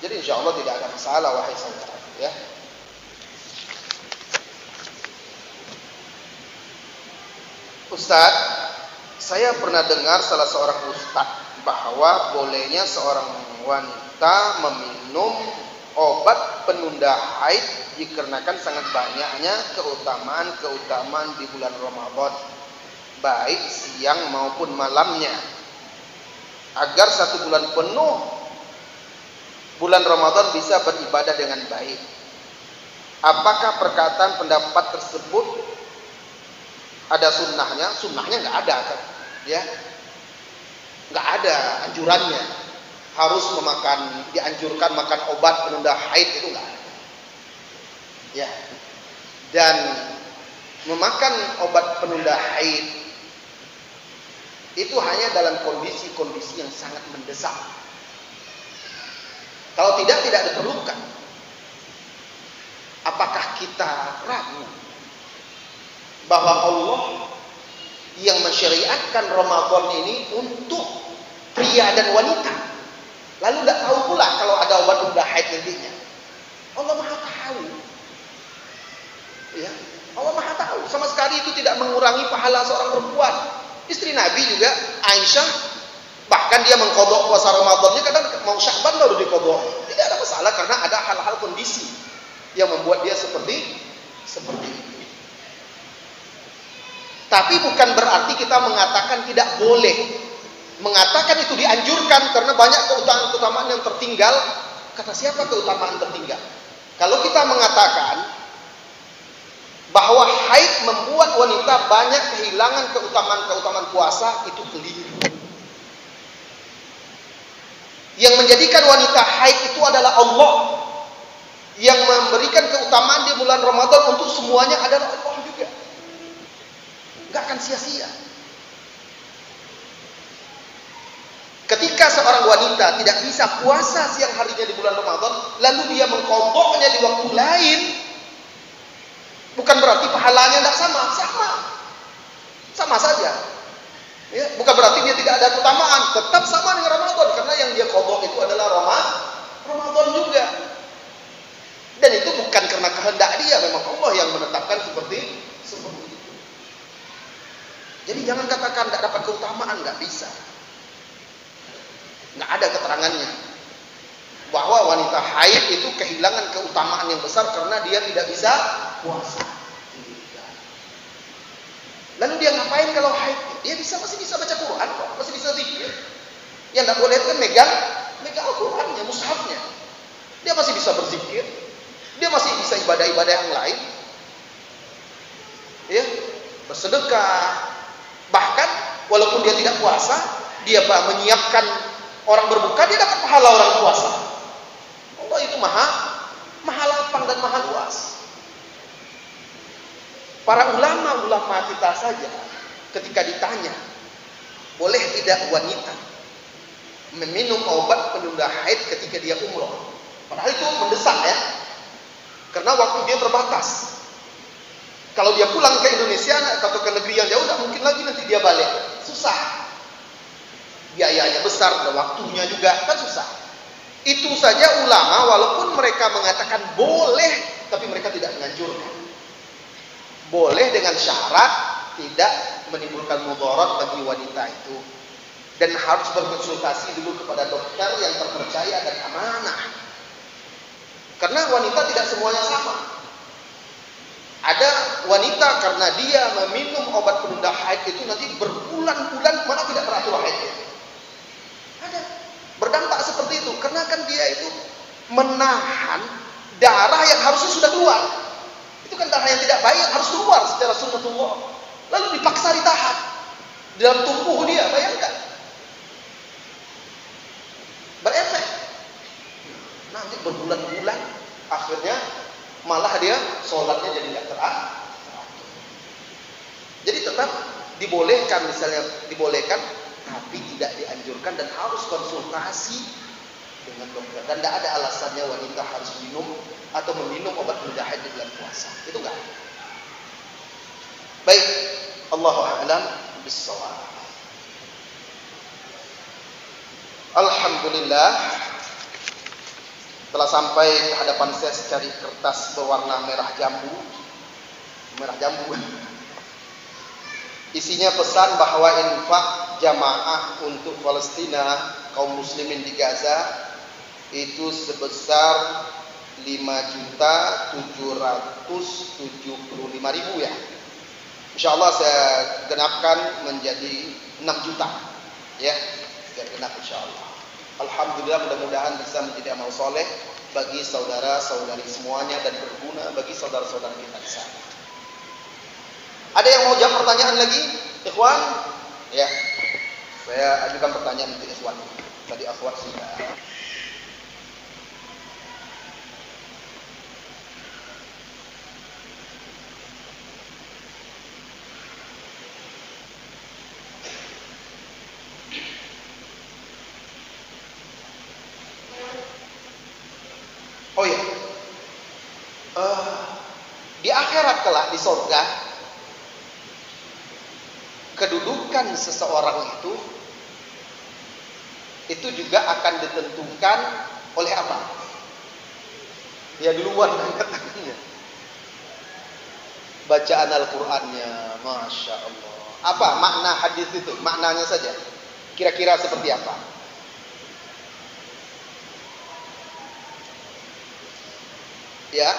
Jadi insya Allah tidak ada masalah, wahai saudara. Ya. Ustaz, saya pernah dengar salah seorang ustadz bahwa bolehnya seorang wanita meminum obat penunda haid dikarenakan sangat banyaknya keutamaan di bulan Ramadan, baik siang maupun malamnya, agar 1 bulan penuh bulan Ramadan bisa beribadah dengan baik. Apakah perkataan pendapat tersebut ada sunnahnya? Sunnahnya nggak ada kan? Ya, nggak ada anjurannya harus dianjurkan makan obat penunda haid, itu nggak ada. Ya, dan memakan obat penunda haid itu hanya dalam kondisi-kondisi yang sangat mendesak. Kalau tidak diperlukan. Apakah kita ragu bahwa Allah yang mensyariatkan Ramadan ini untuk pria dan wanita, lalu tidak tahu pula kalau ada obat penunda haid nantinya? Allah Maha tahu. Ya, Allah Maha tahu. Sama sekali itu tidak mengurangi pahala seorang perempuan. Istri Nabi juga, Aisyah, bahkan dia mengqadha puasa Ramadannya kadang mau Sya'ban baru diqadha. Tidak ada masalah karena ada hal-hal kondisi yang membuat dia seperti itu. Tapi bukan berarti kita mengatakan tidak boleh. Mengatakan itu dianjurkan karena banyak keutamaan yang tertinggal. Kata siapa keutamaan tertinggal? Kalau kita mengatakan bahwa haid membuat wanita banyak kehilangan keutamaan puasa, itu keliru. Yang menjadikan wanita haid itu adalah Allah. Yang memberikan keutamaan di bulan Ramadan untuk semuanya adalah Allah juga. Gak akan sia-sia. Ketika seorang wanita tidak bisa puasa siang harinya di bulan Ramadan, lalu dia mengqadhanya di waktu lain, bukan berarti pahalanya tidak sama saja. Ya, bukan berarti dia tidak ada keutamaan, tetap sama dengan Ramadan, karena yang dia qadha itu adalah Ramadan juga. Dan itu bukan karena kehendak dia, memang Allah yang menetapkan seperti itu. Jadi jangan katakan tidak dapat keutamaan, nggak bisa. Nggak ada keterangannya bahwa wanita haid itu kehilangan keutamaan yang besar karena dia tidak bisa puasa. Lalu dia ngapain kalau haid? Dia masih bisa baca Quran kok, masih bisa zikir. Yang tidak boleh itu kan megang Al-Qurannya, mushafnya. Dia masih bisa berzikir, dia masih bisa ibadah-ibadah yang lain, ya, bersedekah. Bahkan walaupun dia tidak puasa, dia menyiapkan orang berbuka, dia dapat pahala orang puasa. Para ulama-ulama kita saja ketika ditanya, boleh tidak wanita meminum obat penunda haid ketika dia umroh? Padahal itu mendesak ya, karena waktu dia terbatas. Kalau dia pulang ke Indonesia atau ke negeri yang jauh, tidak mungkin lagi nanti dia balik. Susah. Biayanya besar, dan waktunya juga kan susah. Itu saja ulama walaupun mereka mengatakan boleh, tapi mereka tidak menganjurkan. Boleh dengan syarat tidak menimbulkan mudarat bagi wanita itu, dan harus berkonsultasi dulu kepada dokter yang terpercaya dan amanah. Karena wanita tidak semuanya sama. Ada wanita karena dia meminum obat penunda haid itu nanti berbulan-bulan malah tidak teratur haidnya. Ada berdampak seperti itu karena kan dia itu menahan darah yang harusnya sudah keluar. Itu kan darah yang tidak baik harus keluar secara sunnatullah. Lalu dipaksa ditahan di dalam tubuh dia, bayangkan. Berefek. Nanti berbulan-bulan akhirnya malah dia sholatnya jadi nggak teratur. Jadi tetap dibolehkan, misalnya dibolehkan, tapi tidak dianjurkan dan harus konsultasi dengan dokter. Dan tidak ada alasannya wanita harus minum atau meminum obat penunda haid di bulan puasa. Itu enggak. Baik, Allahu a'lam bissawab. Alhamdulillah, telah sampai ke hadapan saya secari kertas berwarna merah jambu. Merah jambu. Isinya pesan bahwa infak jamaah untuk Palestina, kaum muslimin di Gaza itu sebesar 5.775.000 ya. Insyaallah saya genapkan menjadi 6 juta. Ya, saya genap insyaallah. Alhamdulillah, mudah-mudahan bisa menjadi amal soleh bagi saudara-saudari semuanya dan berguna bagi saudara-saudara kita di sana. Ada yang mau jawab pertanyaan lagi, ikhwan? Ya, saya ajukan pertanyaan untuk ikhwan. Tadi akhwat sudah. Oh ya, di akhirat kelak di surga, kedudukan seseorang itu juga akan ditentukan oleh apa? Ya duluan angkat tangannya. Bacaan Al-Qur'annya, Masya Allah. Apa makna hadis itu? Maknanya saja. Kira-kira seperti apa? Ya.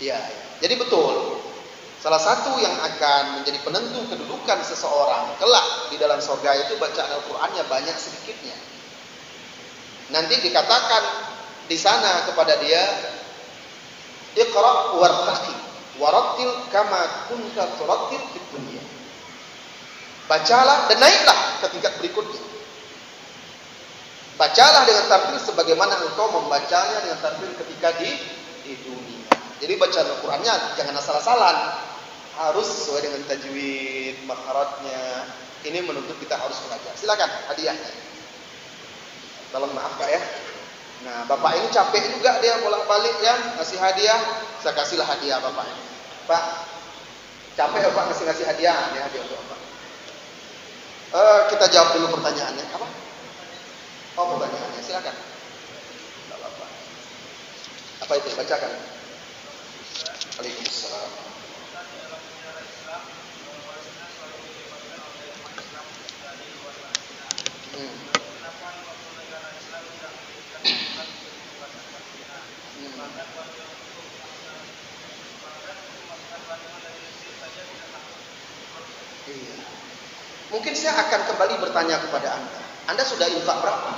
Ya. Jadi betul. Salah satu yang akan menjadi penentu kedudukan seseorang kelak di dalam surga itu bacaan Al-Qur'annya banyak sedikitnya. Nanti dikatakan di sana kepada dia, Iqra wartaqi warattil kama kunta turattil fid dunya. Bacalah dan naiklah ke tingkat berikutnya. Bacalah dengan tartil sebagaimana engkau membacanya dengan tartil ketika di dunia. Jadi bacaan Al-Qur'annya jangan asal-asalan. Harus sesuai dengan tajwid, makharatnya. Ini menuntut kita harus belajar. Silakan hadiahnya. Tolong maaf Pak ya. Nah, Bapak ini capek juga dia bolak-balik ya ngasih hadiah. Saya kasihlah hadiah Bapak ini. Pak, capek ya Pak ngasih hadiah. Ini hadiah untuk Bapak. Kita jawab dulu pertanyaannya. Apa? Oh, pertanyaannya. Silakan. Tidak apa-apa. Apa itu? Bacakan. Waalaikumsalam. Iya. Mungkin saya akan kembali bertanya kepada Anda. Anda sudah infak berapa?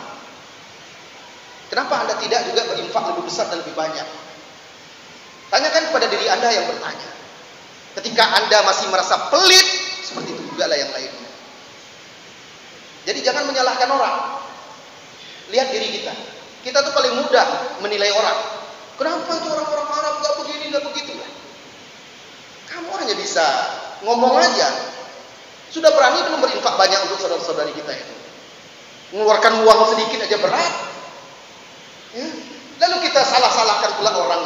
Kenapa Anda tidak juga berinfak lebih besar dan lebih banyak? Tanyakan kepada diri Anda yang bertanya. Ketika Anda masih merasa pelit, seperti itu juga lah yang lainnya. Jadi jangan menyalahkan orang. Lihat diri kita. Kita tuh paling mudah menilai orang. Kenapa itu orang-orang Arab gak begini, gak begitu? hanya bisa ngomong aja. Sudah berani belum berinfak banyak untuk saudara-saudari kita itu? Mengeluarkan uang sedikit aja berat. Ya. Lalu kita salah-salahkan pula orang.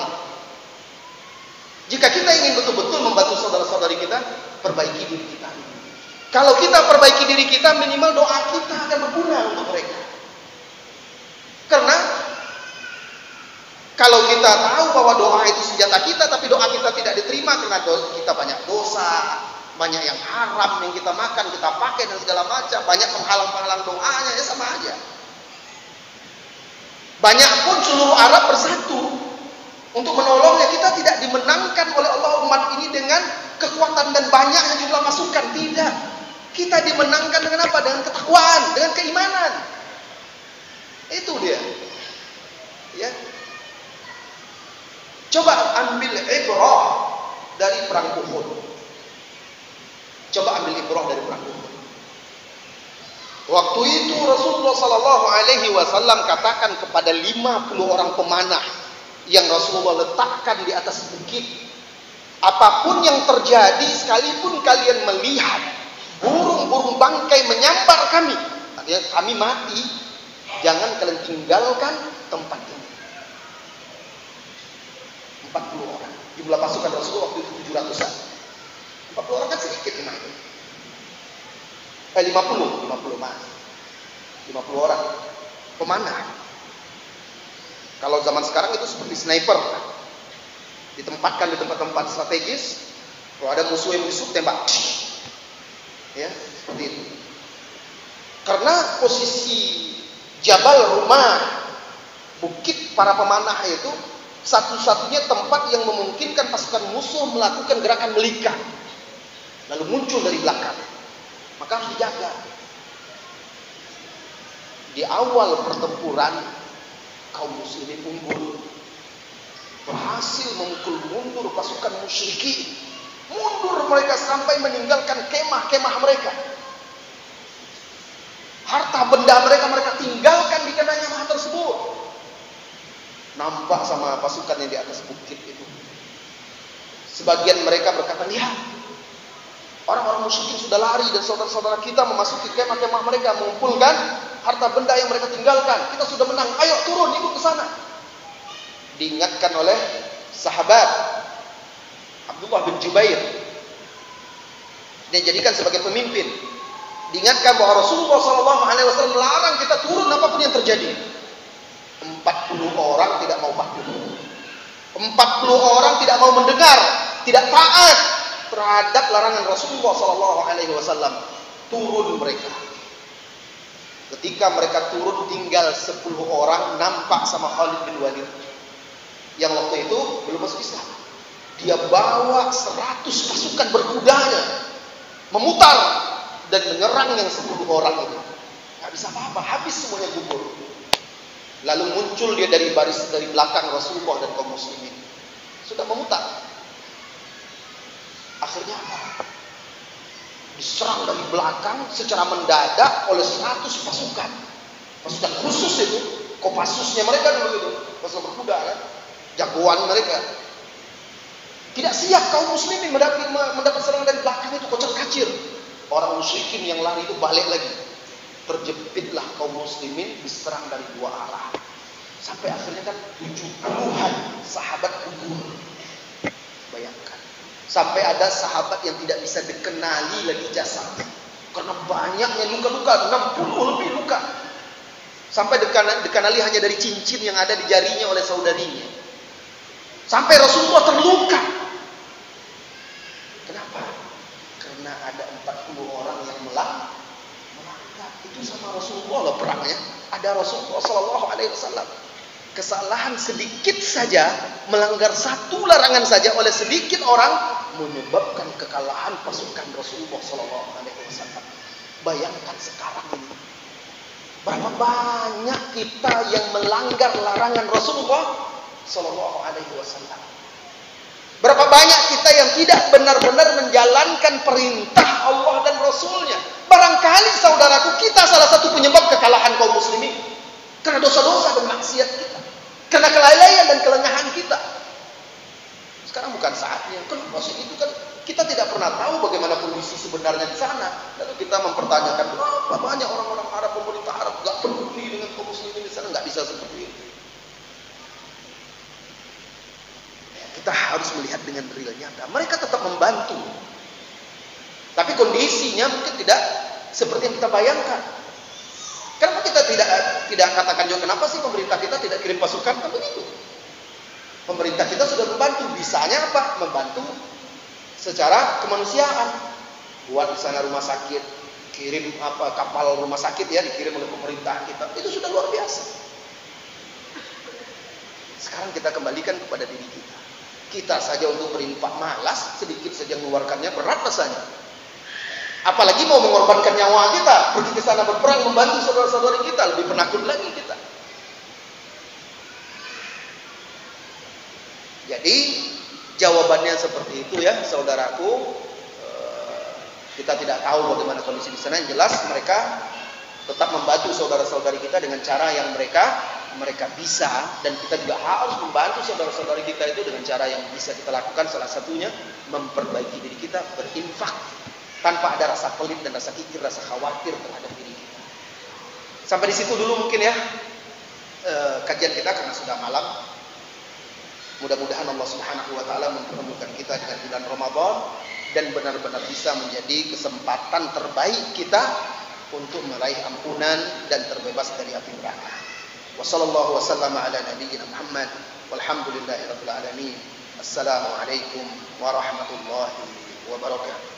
Jika kita ingin betul-betul membantu saudara-saudari kita, perbaiki diri kita. Kalau kita perbaiki diri kita, minimal doa kita akan berguna untuk mereka. Karena kalau kita tahu bahwa doa itu senjata kita, tapi doa kita tidak diterima karena kita banyak dosa, banyak yang haram yang kita makan, kita pakai dan segala macam, banyak penghalang-penghalang doanya, ya sama aja. Banyak pun seluruh Arab bersatu untuk menolongnya. Kita tidak dimenangkan oleh Allah umat ini dengan kekuatan dan banyaknya jumlah pasukan, tidak. Kita dimenangkan dengan apa? Dengan ketakwaan, dengan keimanan. Itu dia. Ya. Coba ambil ibrah dari perang Uhud. Coba ambil ibrah dari perang Uhud. Waktu itu Rasulullah sallallahu alaihi wasallam katakan kepada 50 orang pemanah yang Rasulullah letakkan di atas bukit, apapun yang terjadi, sekalipun kalian melihat burung-burung bangkai menyambar kami, artinya kami mati, jangan kalian tinggalkan tempat ini. 40 orang. Jumlah pasukan Rasulullah waktu itu 700-an. 40 orang kan sedikit memang. 50 mas. 50 orang pemanah. Kalau zaman sekarang itu seperti sniper. Ditempatkan di tempat-tempat strategis. Kalau ada musuh yang musuh tembak. Ya, seperti itu. Karena posisi Jabal Rumah, bukit para pemanah itu satu-satunya tempat yang memungkinkan pasukan musuh melakukan gerakan melikat, lalu muncul dari belakang. Maka harus dijaga. Di awal pertempuran, kaum muslimin unggul, berhasil memukul mundur pasukan musyrikin. Mundur mereka sampai meninggalkan kemah-kemah mereka. Harta benda mereka tinggalkan di kemah tersebut. Nampak sama pasukan yang di atas bukit itu. Sebagian mereka berkata, lihat, orang-orang musyrikin sudah lari dan saudara-saudara kita memasuki kemah-kemah mereka, mengumpulkan harta benda yang mereka tinggalkan. Kita sudah menang, ayo turun, ikut ke sana. Diingatkan oleh sahabat Abdullah bin Jubair, dia jadikan sebagai pemimpin. Diingatkan bahwa Rasulullah SAW melarang kita turun apapun yang terjadi. 40 orang tidak mau patuh. 40 orang tidak mau mendengar, tidak taat terhadap larangan Rasulullah SAW. Turun mereka. Ketika mereka turun, tinggal 10 orang nampak sama Khalid bin Walid, yang waktu itu belum masuk Islam. Dia bawa 100 pasukan berkudanya, memutar dan menyerang yang 10 orang itu. Gak bisa apa-apa, habis semuanya gugur. Lalu muncul dia dari belakang Rasulullah dan kaum muslimin. Sudah memutar. Akhirnya apa? Diserang dari belakang secara mendadak oleh 100 pasukan. Pasukan khusus itu, Kopassusnya mereka dulu itu, pasukan berkuda kan, jagoan mereka. Tidak siap kaum muslimin mendapat serangan dari belakang itu, kocar-kacir. Orang musyrikin yang lari itu balik lagi. Terjepitlah kaum muslimin diserang dari dua arah. Sampai akhirnya kan 70-an sahabat gugur. Bayangkan. Sampai ada sahabat yang tidak bisa dikenali lagi jasadnya. Karena banyaknya luka-luka, 60 lebih luka. Sampai dikenali hanya dari cincin yang ada di jarinya oleh saudarinya. Sampai Rasulullah terluka. Kenapa? Karena ada 40 orang yang melanggar. Itu sama Rasulullah loh perangnya. Ada Rasulullah SAW. Kesalahan sedikit saja, melanggar satu larangan saja oleh sedikit orang, menyebabkan kekalahan pasukan Rasulullah SAW. Bayangkan sekarang ini, berapa banyak kita yang melanggar larangan Rasulullah SAW. Berapa banyak kita yang tidak benar-benar menjalankan perintah Allah dan Rasulnya. Barangkali saudaraku, kita salah satu penyebab kekalahan kaum muslimin. Karena dosa-dosa dan maksiat kita. Karena kelalaian dan kelengahan kita. Sekarang bukan saatnya. Kenapa sih itu kan kita tidak pernah tahu bagaimana kondisi sebenarnya di sana. Lalu kita mempertanyakan, berapa banyak orang-orang Arab, pemerintah Arab nggak peduli dengan kaum muslimin di sana. Nggak bisa seperti itu. Kita harus melihat dengan real nyata. Mereka tetap membantu, tapi kondisinya mungkin tidak seperti yang kita bayangkan. Kenapa kita tidak katakan juga, kenapa sih pemerintah kita tidak kirim pasukan? Kan begitu. Pemerintah kita sudah membantu. Bisanya apa? Membantu secara kemanusiaan. Buat di sana rumah sakit, kirim kapal rumah sakit ya, dikirim oleh pemerintah kita. Itu sudah luar biasa. Sekarang kita kembalikan kepada diri kita. Kita saja untuk berinfak malas, sedikit saja mengeluarkannya berat rasanya. Apalagi mau mengorbankan nyawa kita, pergi ke sana berperang membantu saudara-saudari kita, lebih penakut lagi kita. Jadi jawabannya seperti itu ya, saudaraku. Kita tidak tahu bagaimana kondisi di sana. Yang jelas mereka tetap membantu saudara-saudari kita dengan cara yang mereka bisa, dan kita juga harus membantu saudara-saudari kita itu dengan cara yang bisa kita lakukan. Salah satunya memperbaiki diri kita, berinfak tanpa ada rasa pelit dan rasa kikir, rasa khawatir terhadap diri kita. Sampai di situ dulu mungkin ya kajian kita, karena sudah malam. Mudah-mudahan Allah Subhanahu wa taala mempertemukan kita dengan bulan Ramadan dan benar-benar bisa menjadi kesempatan terbaik kita untuk meraih ampunan dan terbebas dari api neraka. Wassallallahu wasallama ala nabiyyina Muhammad walhamdulillahirabbil alamin. Assalamualaikum warahmatullahi wabarakatuh.